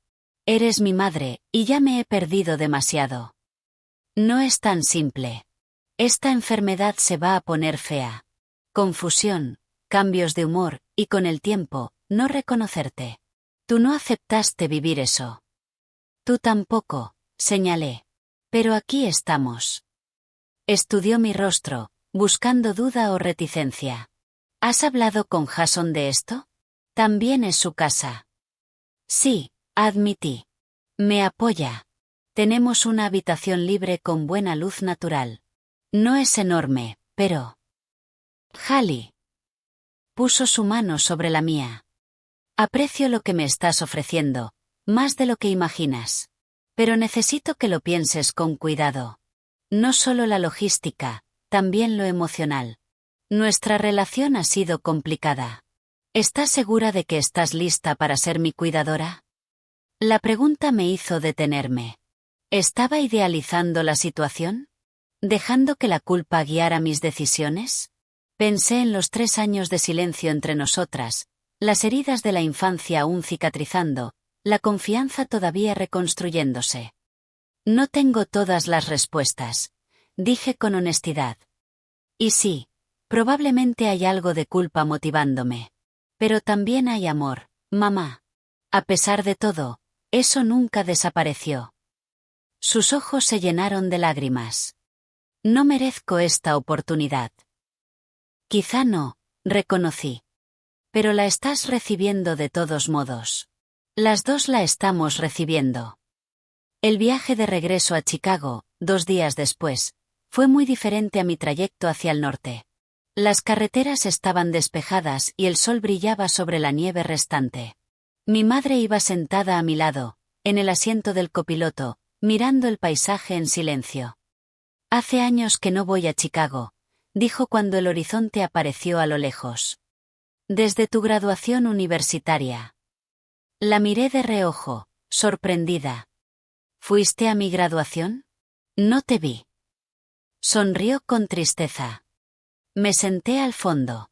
Eres mi madre, y ya me he perdido demasiado. No es tan simple. Esta enfermedad se va a poner fea. Confusión, cambios de humor, y con el tiempo, no reconocerte. Tú no aceptaste vivir eso. Tú tampoco, señalé. Pero aquí estamos. Estudió mi rostro, buscando duda o reticencia. ¿Has hablado con Jason de esto? También es su casa. Sí, admití. Me apoya. Tenemos una habitación libre con buena luz natural. No es enorme, pero... Hallie. Puso su mano sobre la mía. Aprecio lo que me estás ofreciendo, más de lo que imaginas. Pero necesito que lo pienses con cuidado. No solo la logística, también lo emocional. Nuestra relación ha sido complicada. ¿Estás segura de que estás lista para ser mi cuidadora? La pregunta me hizo detenerme. ¿Estaba idealizando la situación? ¿Dejando que la culpa guiara mis decisiones? Pensé en los 3 años de silencio entre nosotras, las heridas de la infancia aún cicatrizando, la confianza todavía reconstruyéndose. No tengo todas las respuestas, dije con honestidad. Y sí, probablemente hay algo de culpa motivándome. Pero también hay amor, mamá. A pesar de todo, eso nunca desapareció. Sus ojos se llenaron de lágrimas. No merezco esta oportunidad. Quizá no, reconocí. Pero la estás recibiendo de todos modos. Las dos la estamos recibiendo. El viaje de regreso a Chicago, 2 días después, fue muy diferente a mi trayecto hacia el norte. Las carreteras estaban despejadas y el sol brillaba sobre la nieve restante. Mi madre iba sentada a mi lado, en el asiento del copiloto, mirando el paisaje en silencio. Hace años que no voy a Chicago, dijo cuando el horizonte apareció a lo lejos. Desde tu graduación universitaria. La miré de reojo, sorprendida. ¿Fuiste a mi graduación? No te vi. Sonrió con tristeza. Me senté al fondo.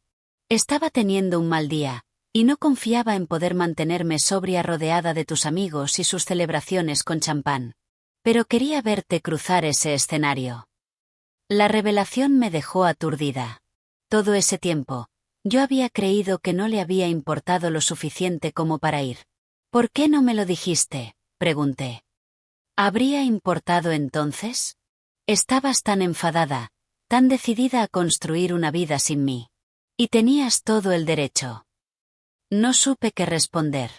Estaba teniendo un mal día, y no confiaba en poder mantenerme sobria rodeada de tus amigos y sus celebraciones con champán. Pero quería verte cruzar ese escenario. La revelación me dejó aturdida. Todo ese tiempo, yo había creído que no le había importado lo suficiente como para ir. ¿Por qué no me lo dijiste?, pregunté. ¿Habría importado entonces? Estabas tan enfadada, tan decidida a construir una vida sin mí. Y tenías todo el derecho. No supe qué responder.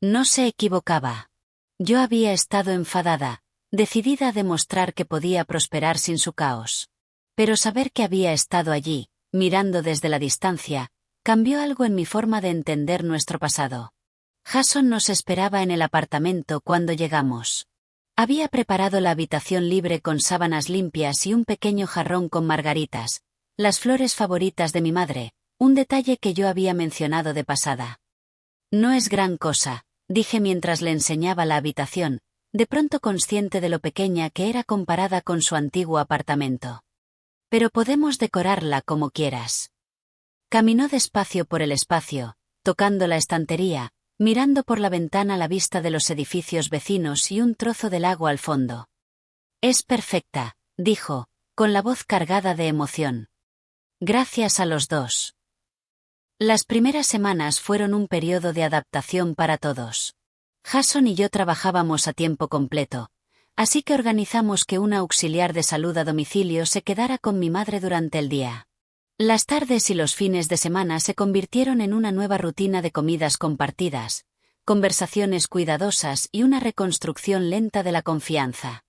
No se equivocaba. Yo había estado enfadada, decidida a demostrar que podía prosperar sin su caos. Pero saber que había estado allí, mirando desde la distancia, cambió algo en mi forma de entender nuestro pasado. Jason nos esperaba en el apartamento cuando llegamos. Había preparado la habitación libre con sábanas limpias y un pequeño jarrón con margaritas, las flores favoritas de mi madre, un detalle que yo había mencionado de pasada. No es gran cosa, dije mientras le enseñaba la habitación, de pronto consciente de lo pequeña que era comparada con su antiguo apartamento. Pero podemos decorarla como quieras. Caminó despacio por el espacio, tocando la estantería, mirando por la ventana la vista de los edificios vecinos y un trozo de lago al fondo. Es perfecta, dijo, con la voz cargada de emoción. Gracias a los dos. Las primeras semanas fueron un periodo de adaptación para todos. Jason y yo trabajábamos a tiempo completo, así que organizamos que una auxiliar de salud a domicilio se quedara con mi madre durante el día. Las tardes y los fines de semana se convirtieron en una nueva rutina de comidas compartidas, conversaciones cuidadosas y una reconstrucción lenta de la confianza.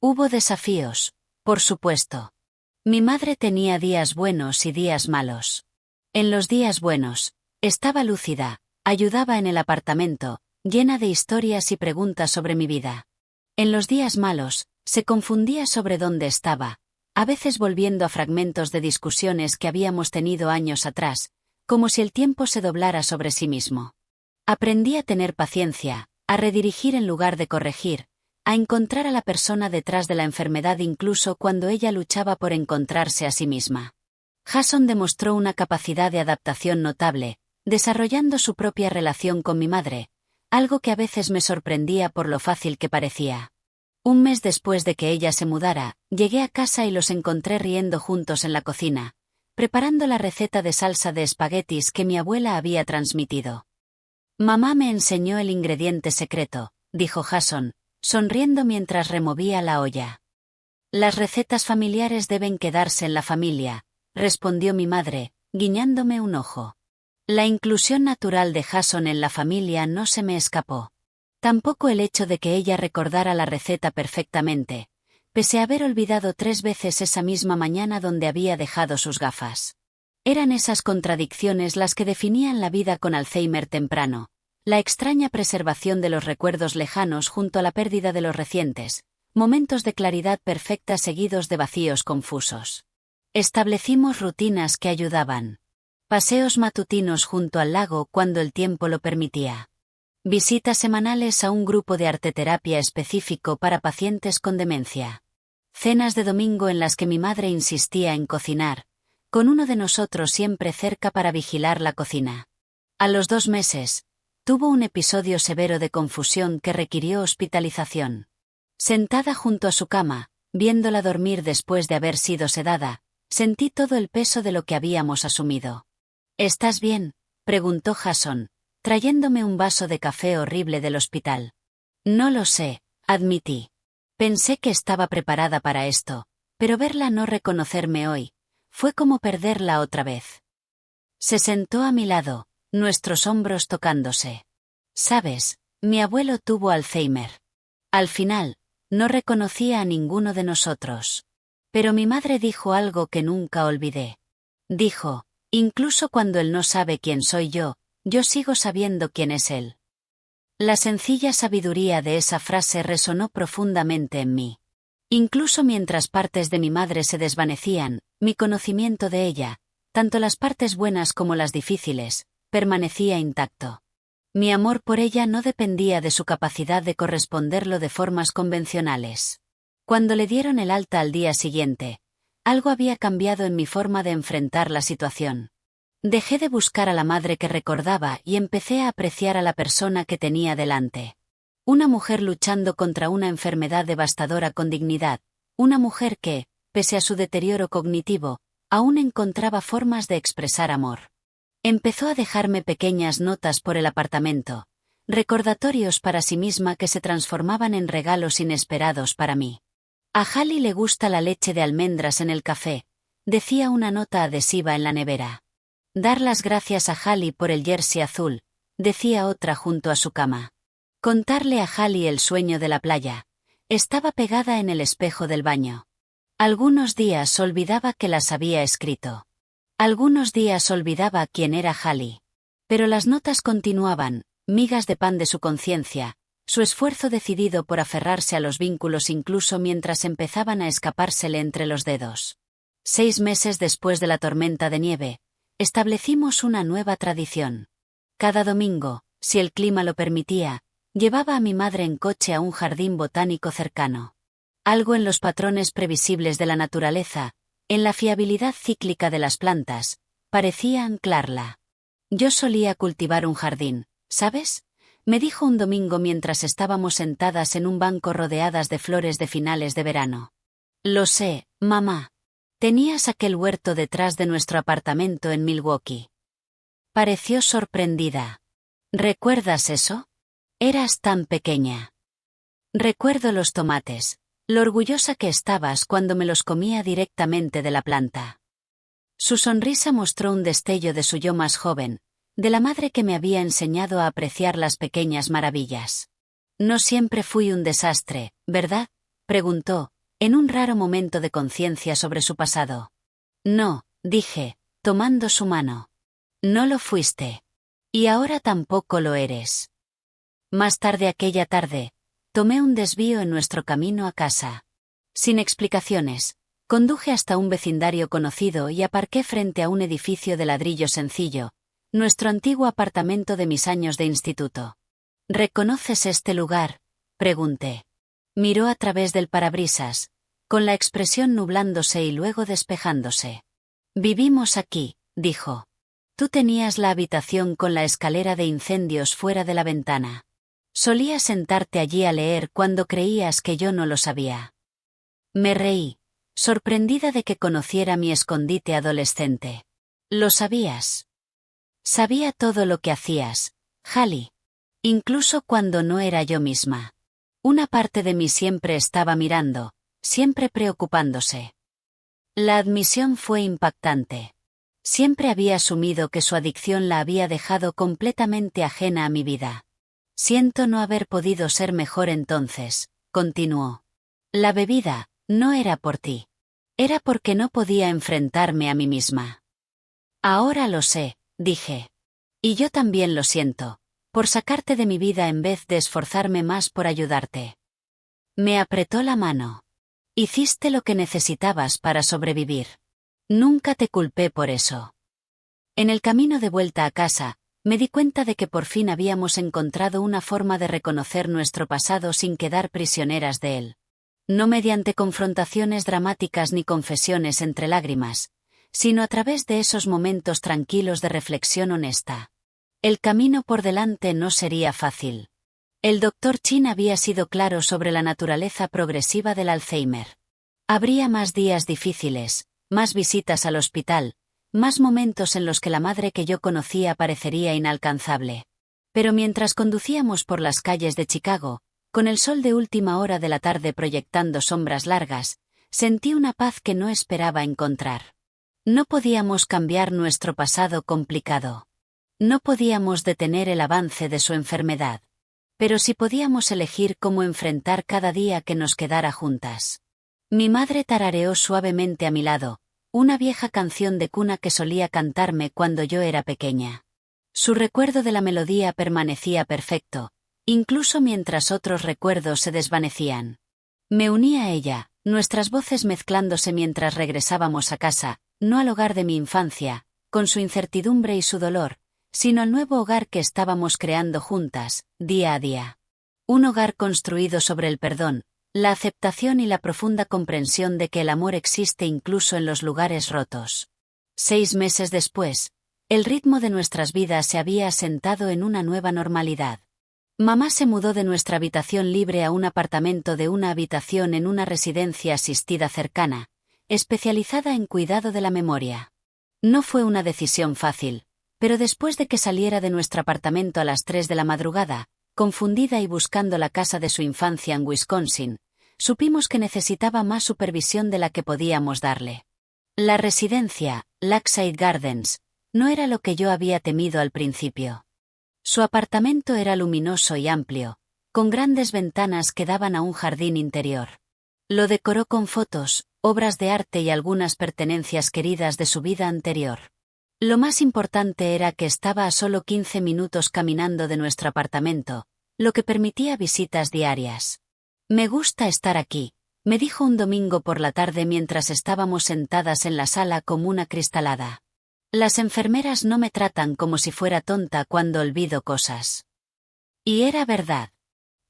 Hubo desafíos, por supuesto. Mi madre tenía días buenos y días malos. En los días buenos, estaba lúcida, ayudaba en el apartamento, llena de historias y preguntas sobre mi vida. En los días malos, se confundía sobre dónde estaba, a veces volviendo a fragmentos de discusiones que habíamos tenido años atrás, como si el tiempo se doblara sobre sí mismo. Aprendí a tener paciencia, a redirigir en lugar de corregir, a encontrar a la persona detrás de la enfermedad incluso cuando ella luchaba por encontrarse a sí misma. Jason demostró una capacidad de adaptación notable, desarrollando su propia relación con mi madre, algo que a veces me sorprendía por lo fácil que parecía. Un mes después de que ella se mudara, llegué a casa y los encontré riendo juntos en la cocina, preparando la receta de salsa de espaguetis que mi abuela había transmitido. Mamá me enseñó el ingrediente secreto, dijo Jason, sonriendo mientras removía la olla. Las recetas familiares deben quedarse en la familia, respondió mi madre, guiñándome un ojo. La inclusión natural de Jason en la familia no se me escapó. Tampoco el hecho de que ella recordara la receta perfectamente, pese a haber olvidado 3 veces esa misma mañana donde había dejado sus gafas. Eran esas contradicciones las que definían la vida con Alzheimer temprano, la extraña preservación de los recuerdos lejanos junto a la pérdida de los recientes, momentos de claridad perfecta seguidos de vacíos confusos. Establecimos rutinas que ayudaban. Paseos matutinos junto al lago cuando el tiempo lo permitía. Visitas semanales a un grupo de arteterapia específico para pacientes con demencia. Cenas de domingo en las que mi madre insistía en cocinar, con uno de nosotros siempre cerca para vigilar la cocina. A los 2 meses, tuvo un episodio severo de confusión que requirió hospitalización. Sentada junto a su cama, viéndola dormir después de haber sido sedada, sentí todo el peso de lo que habíamos asumido. ¿Estás bien?, preguntó Jason, trayéndome un vaso de café horrible del hospital. No lo sé, admití. Pensé que estaba preparada para esto, pero verla no reconocerme hoy, fue como perderla otra vez. Se sentó a mi lado, nuestros hombros tocándose. Sabes, mi abuelo tuvo Alzheimer. Al final, no reconocía a ninguno de nosotros. Pero mi madre dijo algo que nunca olvidé. Dijo, incluso cuando él no sabe quién soy yo sigo sabiendo quién es él. La sencilla sabiduría de esa frase resonó profundamente en mí. Incluso mientras partes de mi madre se desvanecían, mi conocimiento de ella, tanto las partes buenas como las difíciles, permanecía intacto. Mi amor por ella no dependía de su capacidad de corresponderlo de formas convencionales. Cuando le dieron el alta al día siguiente, algo había cambiado en mi forma de enfrentar la situación. Dejé de buscar a la madre que recordaba y empecé a apreciar a la persona que tenía delante. Una mujer luchando contra una enfermedad devastadora con dignidad, una mujer que, pese a su deterioro cognitivo, aún encontraba formas de expresar amor. Empezó a dejarme pequeñas notas por el apartamento, recordatorios para sí misma que se transformaban en regalos inesperados para mí. A Hallie le gusta la leche de almendras en el café, decía una nota adhesiva en la nevera. Dar las gracias a Hallie por el jersey azul, decía otra junto a su cama. Contarle a Hallie el sueño de la playa. Estaba pegada en el espejo del baño. Algunos días olvidaba que las había escrito. Algunos días olvidaba quién era Hallie. Pero las notas continuaban, migas de pan de su conciencia, su esfuerzo decidido por aferrarse a los vínculos incluso mientras empezaban a escapársele entre los dedos. 6 meses después de la tormenta de nieve, establecimos una nueva tradición. Cada domingo, si el clima lo permitía, Llevaba a mi madre en coche a un jardín botánico cercano. Algo en los patrones previsibles de la naturaleza, en la fiabilidad cíclica de las plantas, parecía anclarla. Yo solía cultivar un jardín, ¿sabes? Me dijo un domingo mientras estábamos sentadas en un banco rodeadas de flores de finales de verano. Lo sé, mamá. Tenías aquel huerto detrás de nuestro apartamento en Milwaukee. Pareció sorprendida. ¿Recuerdas eso? Eras tan pequeña. Recuerdo los tomates, lo orgullosa que estabas cuando me los comía directamente de la planta. Su sonrisa mostró un destello de su yo más joven, de la madre que me había enseñado a apreciar las pequeñas maravillas. No siempre fui un desastre, ¿verdad? Preguntó, en un raro momento de conciencia sobre su pasado. No, dije, tomando su mano. No lo fuiste. Y ahora tampoco lo eres. Más tarde aquella tarde, tomé un desvío en nuestro camino a casa. Sin explicaciones, conduje hasta un vecindario conocido y aparqué frente a un edificio de ladrillo sencillo, nuestro antiguo apartamento de mis años de instituto. ¿Reconoces este lugar?, pregunté. Miró a través del parabrisas, con la expresión nublándose y luego despejándose. Vivimos aquí, dijo. Tú tenías la habitación con la escalera de incendios fuera de la ventana. Solías sentarte allí a leer cuando creías que yo no lo sabía. Me reí, sorprendida de que conociera mi escondite adolescente. ¿Lo sabías? Sabía todo lo que hacías, Hallie. Incluso cuando no era yo misma. Una parte de mí siempre estaba mirando, siempre preocupándose. La admisión fue impactante. Siempre había asumido que su adicción la había dejado completamente ajena a mi vida. Siento no haber podido ser mejor entonces, continuó. La bebida, no era por ti. Era porque no podía enfrentarme a mí misma. Ahora lo sé, dije. Y yo también lo siento, por sacarte de mi vida en vez de esforzarme más por ayudarte. Me apretó la mano. Hiciste lo que necesitabas para sobrevivir. Nunca te culpé por eso. En el camino de vuelta a casa, me di cuenta de que por fin habíamos encontrado una forma de reconocer nuestro pasado sin quedar prisioneras de él. No mediante confrontaciones dramáticas ni confesiones entre lágrimas, sino a través de esos momentos tranquilos de reflexión honesta. El camino por delante no sería fácil. El doctor Chin había sido claro sobre la naturaleza progresiva del Alzheimer. Habría más días difíciles, más visitas al hospital, más momentos en los que la madre que yo conocía parecería inalcanzable. Pero mientras conducíamos por las calles de Chicago, con el sol de última hora de la tarde proyectando sombras largas, sentí una paz que no esperaba encontrar. No podíamos cambiar nuestro pasado complicado. No podíamos detener el avance de su enfermedad. Pero sí podíamos elegir cómo enfrentar cada día que nos quedara juntas. Mi madre tarareó suavemente a mi lado, una vieja canción de cuna que solía cantarme cuando yo era pequeña. Su recuerdo de la melodía permanecía perfecto, incluso mientras otros recuerdos se desvanecían. Me uní a ella, nuestras voces mezclándose mientras regresábamos a casa, no al hogar de mi infancia, con su incertidumbre y su dolor, sino al nuevo hogar que estábamos creando juntas, día a día. Un hogar construido sobre el perdón, la aceptación y la profunda comprensión de que el amor existe incluso en los lugares rotos. 6 meses después, el ritmo de nuestras vidas se había asentado en una nueva normalidad. Mamá se mudó de nuestra habitación libre a un apartamento de una habitación en una residencia asistida cercana, especializada en cuidado de la memoria. No fue una decisión fácil, pero después de que saliera de nuestro apartamento a las 3 de la madrugada, confundida y buscando la casa de su infancia en Wisconsin, supimos que necesitaba más supervisión de la que podíamos darle. La residencia, Lakeside Gardens, no era lo que yo había temido al principio. Su apartamento era luminoso y amplio, con grandes ventanas que daban a un jardín interior. Lo decoró con fotos, obras de arte y algunas pertenencias queridas de su vida anterior. Lo más importante era que estaba a solo 15 minutos caminando de nuestro apartamento, lo que permitía visitas diarias. Me gusta estar aquí, me dijo un domingo por la tarde mientras estábamos sentadas en la sala como una cristalada. Las enfermeras no me tratan como si fuera tonta cuando olvido cosas. Y era verdad.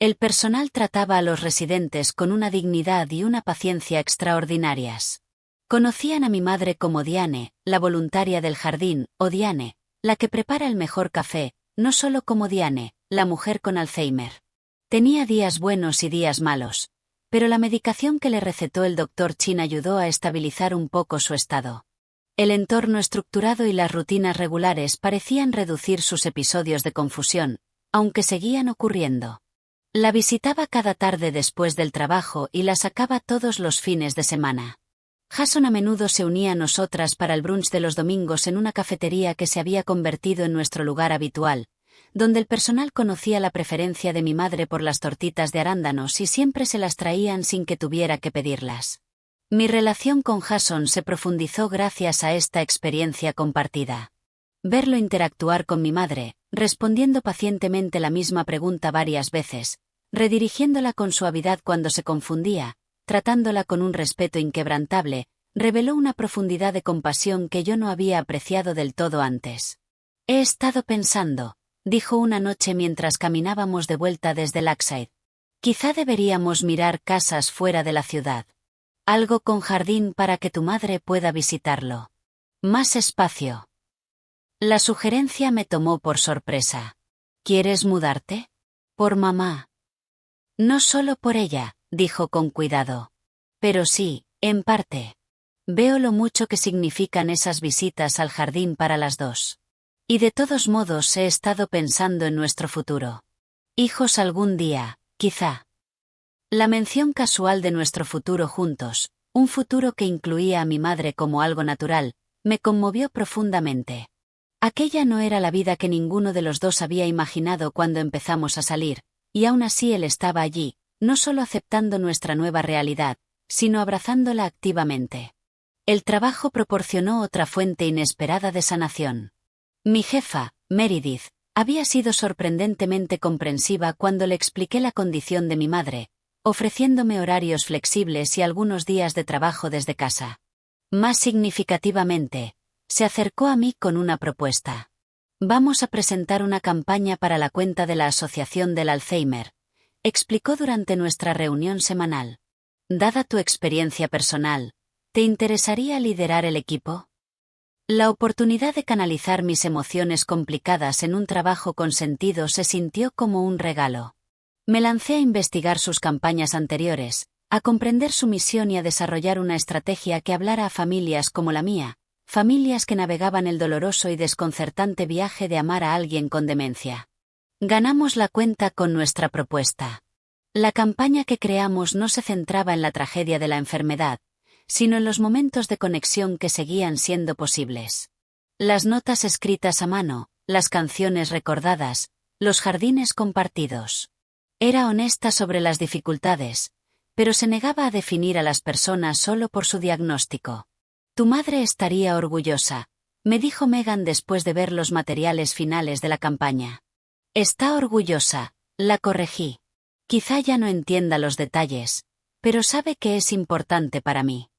El personal trataba a los residentes con una dignidad y una paciencia extraordinarias. Conocían a mi madre como Diane, la voluntaria del jardín, o Diane, la que prepara el mejor café, no solo como Diane, la mujer con Alzheimer. Tenía días buenos y días malos, pero la medicación que le recetó el doctor Chin ayudó a estabilizar un poco su estado. El entorno estructurado y las rutinas regulares parecían reducir sus episodios de confusión, aunque seguían ocurriendo. La visitaba cada tarde después del trabajo y la sacaba todos los fines de semana. Jason a menudo se unía a nosotras para el brunch de los domingos en una cafetería que se había convertido en nuestro lugar habitual, donde el personal conocía la preferencia de mi madre por las tortitas de arándanos y siempre se las traían sin que tuviera que pedirlas. Mi relación con Jason se profundizó gracias a esta experiencia compartida. Verlo interactuar con mi madre, respondiendo pacientemente la misma pregunta varias veces, redirigiéndola con suavidad cuando se confundía, tratándola con un respeto inquebrantable, reveló una profundidad de compasión que yo no había apreciado del todo antes. He estado pensando, dijo una noche mientras caminábamos de vuelta desde Lakeside. Quizá deberíamos mirar casas fuera de la ciudad. Algo con jardín para que tu madre pueda visitarlo. Más espacio. La sugerencia me tomó por sorpresa. ¿Quieres mudarte? Por mamá. No solo por ella, dijo con cuidado. Pero sí, en parte. Veo lo mucho que significan esas visitas al jardín para las dos. Y de todos modos he estado pensando en nuestro futuro. Hijos algún día, quizá. La mención casual de nuestro futuro juntos, un futuro que incluía a mi madre como algo natural, me conmovió profundamente. Aquella no era la vida que ninguno de los dos había imaginado cuando empezamos a salir, y aún así él estaba allí, no solo aceptando nuestra nueva realidad, sino abrazándola activamente. El trabajo proporcionó otra fuente inesperada de sanación. Mi jefa, Meredith, había sido sorprendentemente comprensiva cuando le expliqué la condición de mi madre, ofreciéndome horarios flexibles y algunos días de trabajo desde casa. Más significativamente, se acercó a mí con una propuesta. Vamos a presentar una campaña para la cuenta de la Asociación del Alzheimer, explicó durante nuestra reunión semanal. Dada tu experiencia personal, ¿te interesaría liderar el equipo? La oportunidad de canalizar mis emociones complicadas en un trabajo con sentido se sintió como un regalo. Me lancé a investigar sus campañas anteriores, a comprender su misión y a desarrollar una estrategia que hablara a familias como la mía, familias que navegaban el doloroso y desconcertante viaje de amar a alguien con demencia. Ganamos la cuenta con nuestra propuesta. La campaña que creamos no se centraba en la tragedia de la enfermedad, sino en los momentos de conexión que seguían siendo posibles. Las notas escritas a mano, las canciones recordadas, los jardines compartidos. Era honesta sobre las dificultades, pero se negaba a definir a las personas solo por su diagnóstico. Tu madre estaría orgullosa, me dijo Megan después de ver los materiales finales de la campaña. Está orgullosa, la corregí. Quizá ya no entienda los detalles, pero sabe que es importante para mí.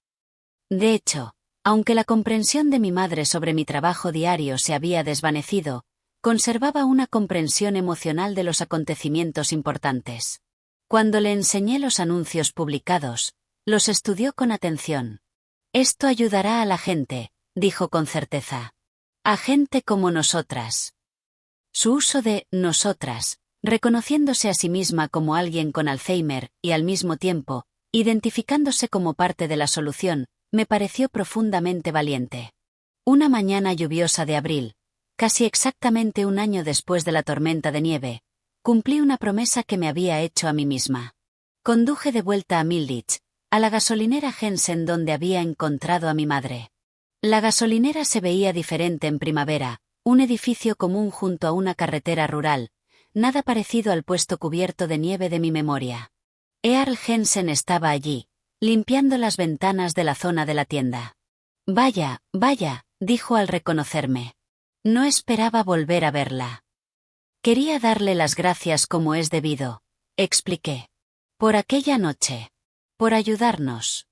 De hecho, aunque la comprensión de mi madre sobre mi trabajo diario se había desvanecido, conservaba una comprensión emocional de los acontecimientos importantes. Cuando le enseñé los anuncios publicados, los estudió con atención. Esto ayudará a la gente, dijo con certeza. A gente como nosotras. Su uso de nosotras, reconociéndose a sí misma como alguien con Alzheimer y al mismo tiempo, identificándose como parte de la solución, me pareció profundamente valiente. Una mañana lluviosa de abril, casi exactamente un año después de la tormenta de nieve, cumplí una promesa que me había hecho a mí misma. Conduje de vuelta a Middleditch, a la gasolinera Jensen donde había encontrado a mi madre. La gasolinera se veía diferente en primavera, un edificio común junto a una carretera rural, nada parecido al puesto cubierto de nieve de mi memoria. Earl Jensen estaba allí, limpiando las ventanas de la zona de la tienda. Vaya, vaya, dijo al reconocerme. No esperaba volver a verla. Quería darle las gracias como es debido, expliqué. Por aquella noche. Por ayudarnos.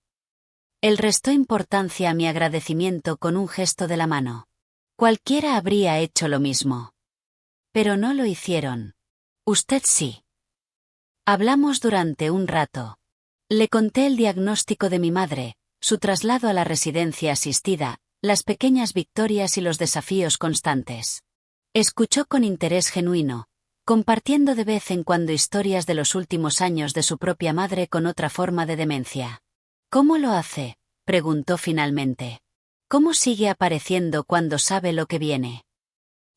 Él restó importancia a mi agradecimiento con un gesto de la mano. Cualquiera habría hecho lo mismo. Pero no lo hicieron. Usted sí. Hablamos durante un rato. Le conté el diagnóstico de mi madre, su traslado a la residencia asistida, las pequeñas victorias y los desafíos constantes. Escuchó con interés genuino, compartiendo de vez en cuando historias de los últimos años de su propia madre con otra forma de demencia. ¿Cómo lo hace?, preguntó finalmente. ¿Cómo sigue apareciendo cuando sabe lo que viene?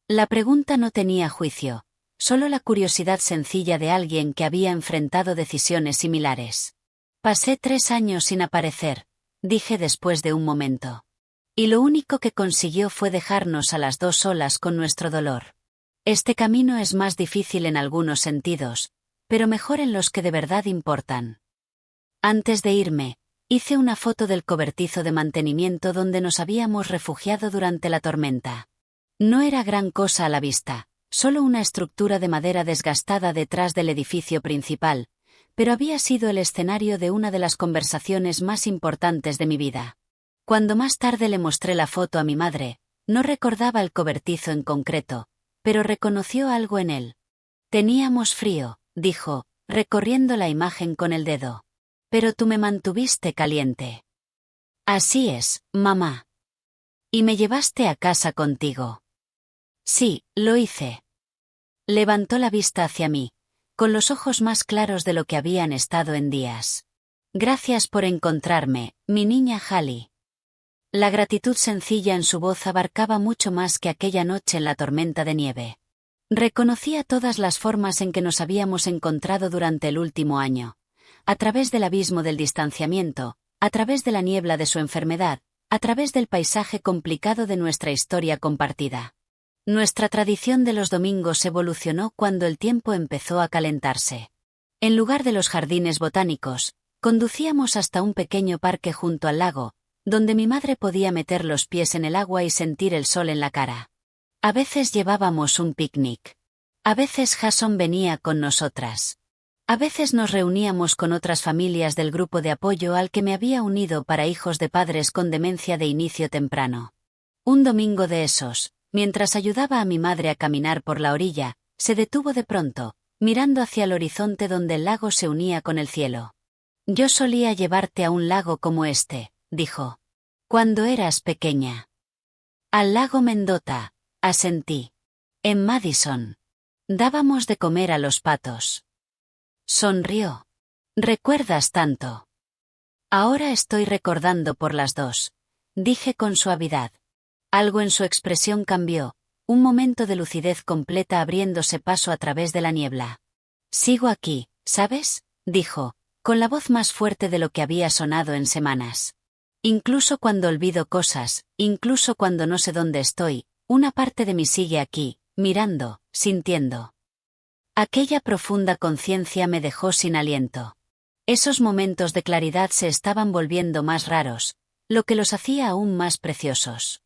La pregunta no tenía juicio, solo la curiosidad sencilla de alguien que había enfrentado decisiones similares. Pasé 3 años sin aparecer, dije después de un momento. Y lo único que consiguió fue dejarnos a las dos solas con nuestro dolor. Este camino es más difícil en algunos sentidos, pero mejor en los que de verdad importan. Antes de irme, hice una foto del cobertizo de mantenimiento donde nos habíamos refugiado durante la tormenta. No era gran cosa a la vista, solo una estructura de madera desgastada detrás del edificio principal, pero había sido el escenario de una de las conversaciones más importantes de mi vida. Cuando más tarde le mostré la foto a mi madre, no recordaba el cobertizo en concreto, pero reconoció algo en él. Teníamos frío, dijo, recorriendo la imagen con el dedo. Pero tú me mantuviste caliente. Así es, mamá. Y me llevaste a casa contigo. Sí, lo hice. Levantó la vista hacia mí, con los ojos más claros de lo que habían estado en días. Gracias por encontrarme, mi niña Hallie. La gratitud sencilla en su voz abarcaba mucho más que aquella noche en la tormenta de nieve. Reconocía todas las formas en que nos habíamos encontrado durante el último año. A través del abismo del distanciamiento, a través de la niebla de su enfermedad, a través del paisaje complicado de nuestra historia compartida. Nuestra tradición de los domingos evolucionó cuando el tiempo empezó a calentarse. En lugar de los jardines botánicos, conducíamos hasta un pequeño parque junto al lago, donde mi madre podía meter los pies en el agua y sentir el sol en la cara. A veces llevábamos un picnic. A veces Jason venía con nosotras. A veces nos reuníamos con otras familias del grupo de apoyo al que me había unido para hijos de padres con demencia de inicio temprano. Un domingo de esos, mientras ayudaba a mi madre a caminar por la orilla, se detuvo de pronto, mirando hacia el horizonte donde el lago se unía con el cielo. Yo solía llevarte a un lago como este, dijo. Cuando eras pequeña. Al lago Mendota, asentí. En Madison. Dábamos de comer a los patos. Sonrió. ¿Recuerdas tanto? Ahora estoy recordando por las dos, dije con suavidad. Algo en su expresión cambió, un momento de lucidez completa abriéndose paso a través de la niebla. Sigo aquí, ¿sabes?, dijo, con la voz más fuerte de lo que había sonado en semanas. Incluso cuando olvido cosas, incluso cuando no sé dónde estoy, una parte de mí sigue aquí, mirando, sintiendo. Aquella profunda conciencia me dejó sin aliento. Esos momentos de claridad se estaban volviendo más raros, lo que los hacía aún más preciosos.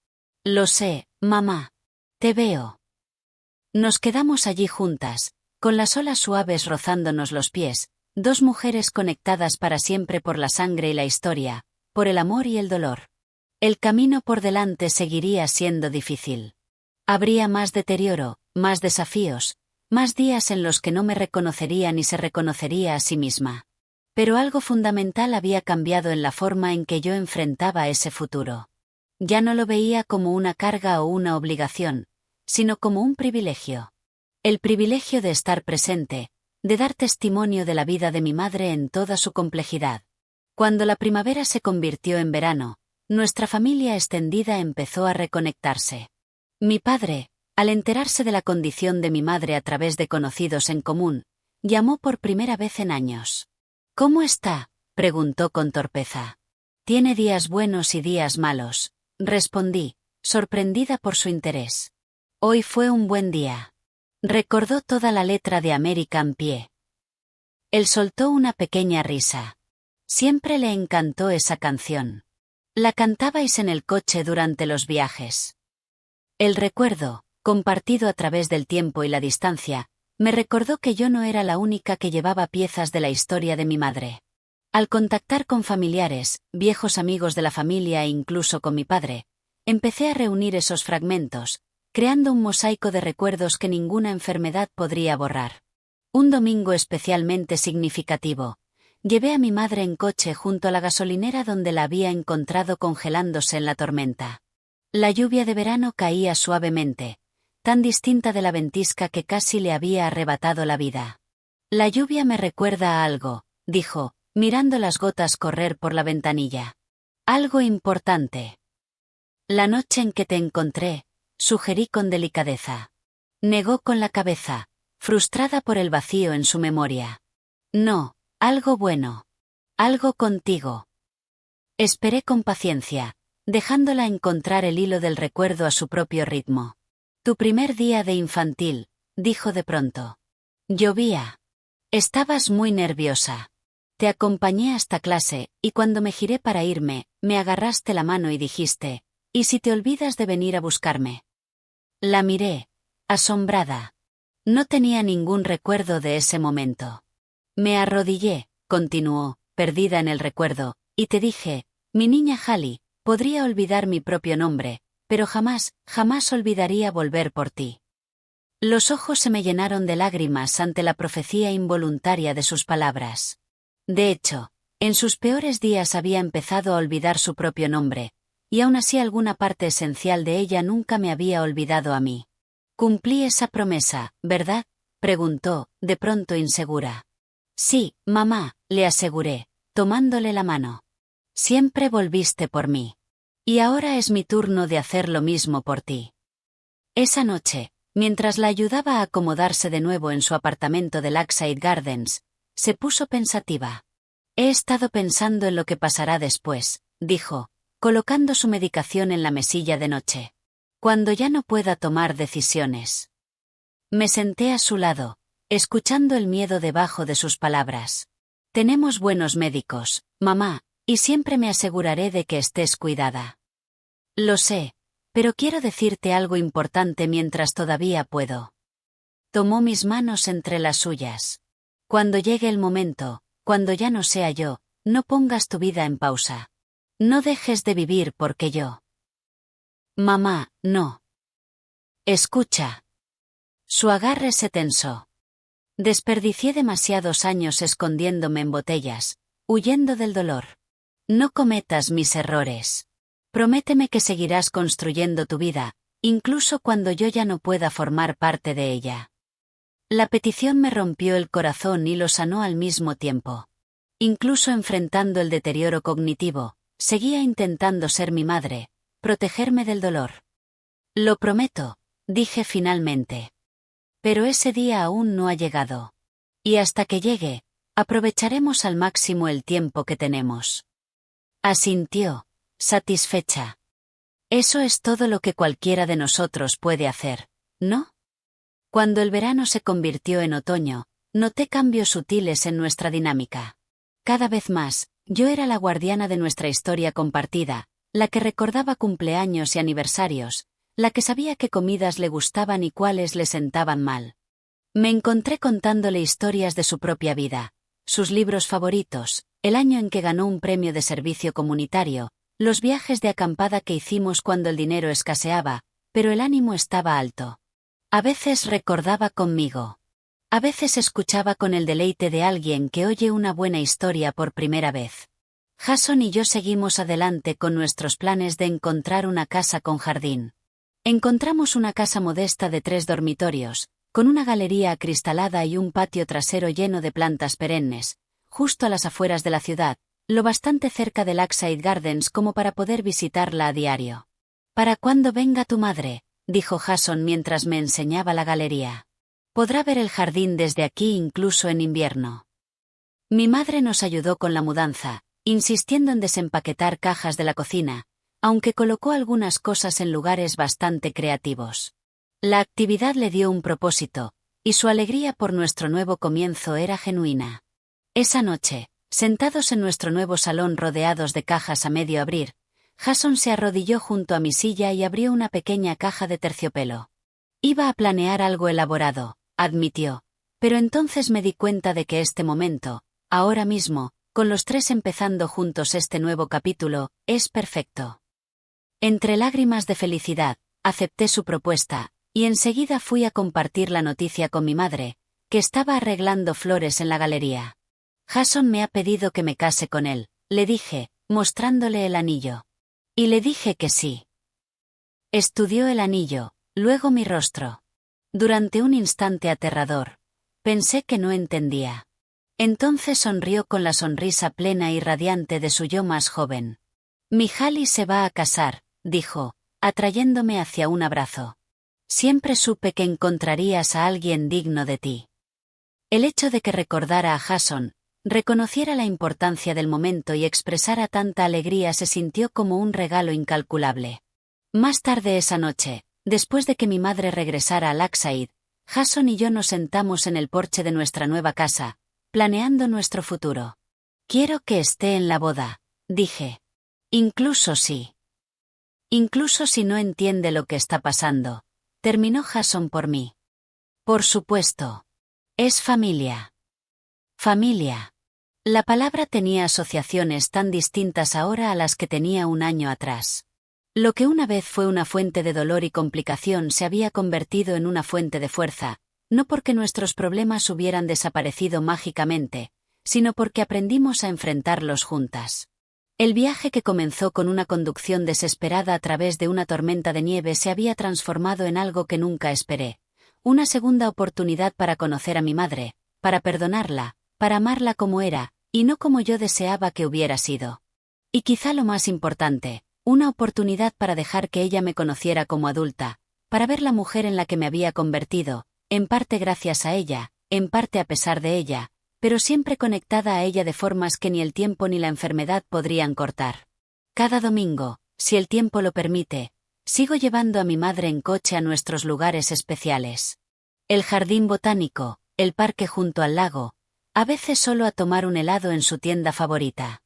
Lo sé, mamá. Te veo. Nos quedamos allí juntas, con las olas suaves rozándonos los pies, dos mujeres conectadas para siempre por la sangre y la historia, por el amor y el dolor. El camino por delante seguiría siendo difícil. Habría más deterioro, más desafíos, más días en los que no me reconocería ni se reconocería a sí misma. Pero algo fundamental había cambiado en la forma en que yo enfrentaba ese futuro. Ya no lo veía como una carga o una obligación, sino como un privilegio. El privilegio de estar presente, de dar testimonio de la vida de mi madre en toda su complejidad. Cuando la primavera se convirtió en verano, nuestra familia extendida empezó a reconectarse. Mi padre, al enterarse de la condición de mi madre a través de conocidos en común, llamó por primera vez en años. ¿Cómo está?, preguntó con torpeza. Tiene días buenos y días malos, respondí, sorprendida por su interés. Hoy fue un buen día. Recordó toda la letra de American Pie. Él soltó una pequeña risa. Siempre le encantó esa canción. La cantabais en el coche durante los viajes. El recuerdo, compartido a través del tiempo y la distancia, me recordó que yo no era la única que llevaba piezas de la historia de mi madre. Al contactar con familiares, viejos amigos de la familia e incluso con mi padre, empecé a reunir esos fragmentos, creando un mosaico de recuerdos que ninguna enfermedad podría borrar. Un domingo especialmente significativo. Llevé a mi madre en coche junto a la gasolinera donde la había encontrado congelándose en la tormenta. La lluvia de verano caía suavemente, tan distinta de la ventisca que casi le había arrebatado la vida. La lluvia me recuerda a algo, dijo, mirando las gotas correr por la ventanilla. Algo importante. La noche en que te encontré, sugerí con delicadeza. Negó con la cabeza, frustrada por el vacío en su memoria. No, algo bueno. Algo contigo. Esperé con paciencia, dejándola encontrar el hilo del recuerdo a su propio ritmo. Tu primer día de infantil, dijo de pronto. Llovía. Estabas muy nerviosa. Te acompañé hasta clase, y cuando me giré para irme, me agarraste la mano y dijiste, ¿y si te olvidas de venir a buscarme? La miré, asombrada. No tenía ningún recuerdo de ese momento. Me arrodillé, continuó, perdida en el recuerdo, y te dije, mi niña Hallie, podría olvidar mi propio nombre, pero jamás, jamás olvidaría volver por ti. Los ojos se me llenaron de lágrimas ante la profecía involuntaria de sus palabras. De hecho, en sus peores días había empezado a olvidar su propio nombre, y aún así alguna parte esencial de ella nunca me había olvidado a mí. Cumplí esa promesa, ¿verdad? Preguntó, de pronto insegura. Sí, mamá, le aseguré, tomándole la mano. Siempre volviste por mí. Y ahora es mi turno de hacer lo mismo por ti. Esa noche, mientras la ayudaba a acomodarse de nuevo en su apartamento de Lakeside Gardens, se puso pensativa. He estado pensando en lo que pasará después, dijo, colocando su medicación en la mesilla de noche. Cuando ya no pueda tomar decisiones. Me senté a su lado, escuchando el miedo debajo de sus palabras. Tenemos buenos médicos, mamá, y siempre me aseguraré de que estés cuidada. Lo sé, pero quiero decirte algo importante mientras todavía puedo. Tomó mis manos entre las suyas. Cuando llegue el momento, cuando ya no sea yo, no pongas tu vida en pausa. No dejes de vivir porque yo. Mamá, no. Escucha. Su agarre se tensó. Desperdicié demasiados años escondiéndome en botellas, huyendo del dolor. No cometas mis errores. Prométeme que seguirás construyendo tu vida, incluso cuando yo ya no pueda formar parte de ella. La petición me rompió el corazón y lo sanó al mismo tiempo. Incluso enfrentando el deterioro cognitivo, seguía intentando ser mi madre, protegerme del dolor. Lo prometo, dije finalmente. Pero ese día aún no ha llegado. Y hasta que llegue, aprovecharemos al máximo el tiempo que tenemos. Asintió, satisfecha. Eso es todo lo que cualquiera de nosotros puede hacer, ¿no? Cuando el verano se convirtió en otoño, noté cambios sutiles en nuestra dinámica. Cada vez más, yo era la guardiana de nuestra historia compartida, la que recordaba cumpleaños y aniversarios, la que sabía qué comidas le gustaban y cuáles le sentaban mal. Me encontré contándole historias de su propia vida, sus libros favoritos, el año en que ganó un premio de servicio comunitario, los viajes de acampada que hicimos cuando el dinero escaseaba, pero el ánimo estaba alto. A veces recordaba conmigo. A veces escuchaba con el deleite de alguien que oye una buena historia por primera vez. Jason y yo seguimos adelante con nuestros planes de encontrar una casa con jardín. Encontramos una casa modesta de 3 dormitorios, con una galería acristalada y un patio trasero lleno de plantas perennes, justo a las afueras de la ciudad, lo bastante cerca de Lakeside Gardens como para poder visitarla a diario. «Para cuando venga tu madre», dijo Jason mientras me enseñaba la galería. «Podrá ver el jardín desde aquí incluso en invierno». Mi madre nos ayudó con la mudanza, insistiendo en desempaquetar cajas de la cocina, aunque colocó algunas cosas en lugares bastante creativos. La actividad le dio un propósito, y su alegría por nuestro nuevo comienzo era genuina. Esa noche, sentados en nuestro nuevo salón rodeados de cajas a medio abrir, Jason se arrodilló junto a mi silla y abrió una pequeña caja de terciopelo. Iba a planear algo elaborado, admitió, pero entonces me di cuenta de que este momento, ahora mismo, con los 3 empezando juntos este nuevo capítulo, es perfecto. Entre lágrimas de felicidad, acepté su propuesta, y enseguida fui a compartir la noticia con mi madre, que estaba arreglando flores en la galería. Jason me ha pedido que me case con él, le dije, mostrándole el anillo. Y le dije que sí. Estudió el anillo, luego mi rostro. Durante un instante aterrador, pensé que no entendía. Entonces sonrió con la sonrisa plena y radiante de su yo más joven. Mihaly se va a casar, dijo, atrayéndome hacia un abrazo. Siempre supe que encontrarías a alguien digno de ti. El hecho de que recordara a Jason, reconociera la importancia del momento y expresara tanta alegría se sintió como un regalo incalculable. Más tarde esa noche, después de que mi madre regresara a Lakeside, Jason y yo nos sentamos en el porche de nuestra nueva casa, planeando nuestro futuro. Quiero que esté en la boda, dije. Incluso si no entiende lo que está pasando, terminó Jason por mí. Por supuesto. Es familia. Familia. La palabra tenía asociaciones tan distintas ahora a las que tenía un año atrás. Lo que una vez fue una fuente de dolor y complicación se había convertido en una fuente de fuerza, no porque nuestros problemas hubieran desaparecido mágicamente, sino porque aprendimos a enfrentarlos juntas. El viaje que comenzó con una conducción desesperada a través de una tormenta de nieve se había transformado en algo que nunca esperé. Una segunda oportunidad para conocer a mi madre, para perdonarla, para amarla como era, y no como yo deseaba que hubiera sido. Y quizá lo más importante, una oportunidad para dejar que ella me conociera como adulta, para ver la mujer en la que me había convertido, en parte gracias a ella, en parte a pesar de ella, pero siempre conectada a ella de formas que ni el tiempo ni la enfermedad podrían cortar. Cada domingo, si el tiempo lo permite, sigo llevando a mi madre en coche a nuestros lugares especiales. El jardín botánico, el parque junto al lago, a veces solo a tomar un helado en su tienda favorita.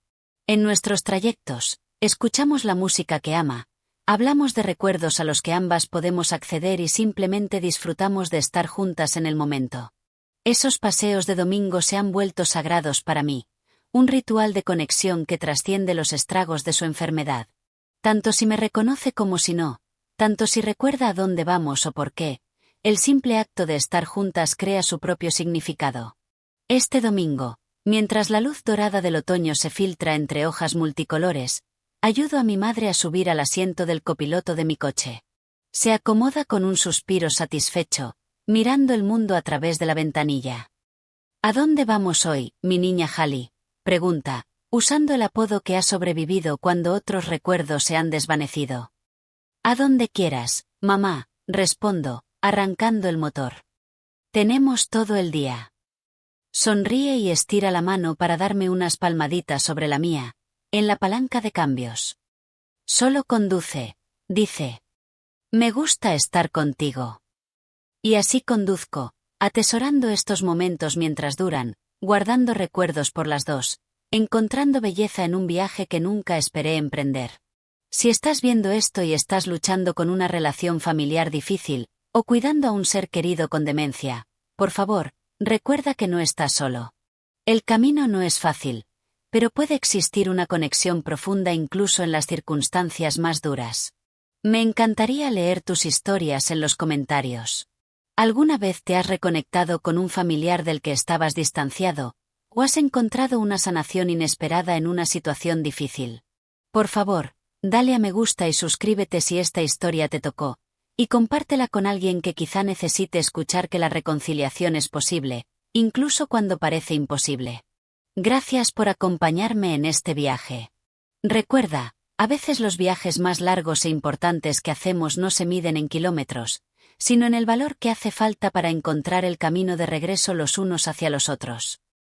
En nuestros trayectos, escuchamos la música que ama, hablamos de recuerdos a los que ambas podemos acceder y simplemente disfrutamos de estar juntas en el momento. Esos paseos de domingo se han vuelto sagrados para mí, un ritual de conexión que trasciende los estragos de su enfermedad. Tanto si me reconoce como si no, tanto si recuerda a dónde vamos o por qué, el simple acto de estar juntas crea su propio significado. Este domingo, mientras la luz dorada del otoño se filtra entre hojas multicolores, ayudo a mi madre a subir al asiento del copiloto de mi coche. Se acomoda con un suspiro satisfecho, mirando el mundo a través de la ventanilla. ¿A dónde vamos hoy, mi niña Halle?, pregunta, usando el apodo que ha sobrevivido cuando otros recuerdos se han desvanecido. A donde quieras, mamá, respondo, arrancando el motor. Tenemos todo el día. Sonríe y estira la mano para darme unas palmaditas sobre la mía, en la palanca de cambios. Solo conduce, dice. Me gusta estar contigo. Y así conduzco, atesorando estos momentos mientras duran, guardando recuerdos por las dos, encontrando belleza en un viaje que nunca esperé emprender. Si estás viendo esto y estás luchando con una relación familiar difícil, o cuidando a un ser querido con demencia, por favor, recuerda que no estás solo. El camino no es fácil, pero puede existir una conexión profunda incluso en las circunstancias más duras. Me encantaría leer tus historias en los comentarios. ¿Alguna vez te has reconectado con un familiar del que estabas distanciado, o has encontrado una sanación inesperada en una situación difícil? Por favor, dale a me gusta y suscríbete si esta historia te tocó, y compártela con alguien que quizá necesite escuchar que la reconciliación es posible, incluso cuando parece imposible. Gracias por acompañarme en este viaje. Recuerda, a veces los viajes más largos e importantes que hacemos no se miden en kilómetros, sino en el valor que hace falta para encontrar el camino de regreso los unos hacia los otros.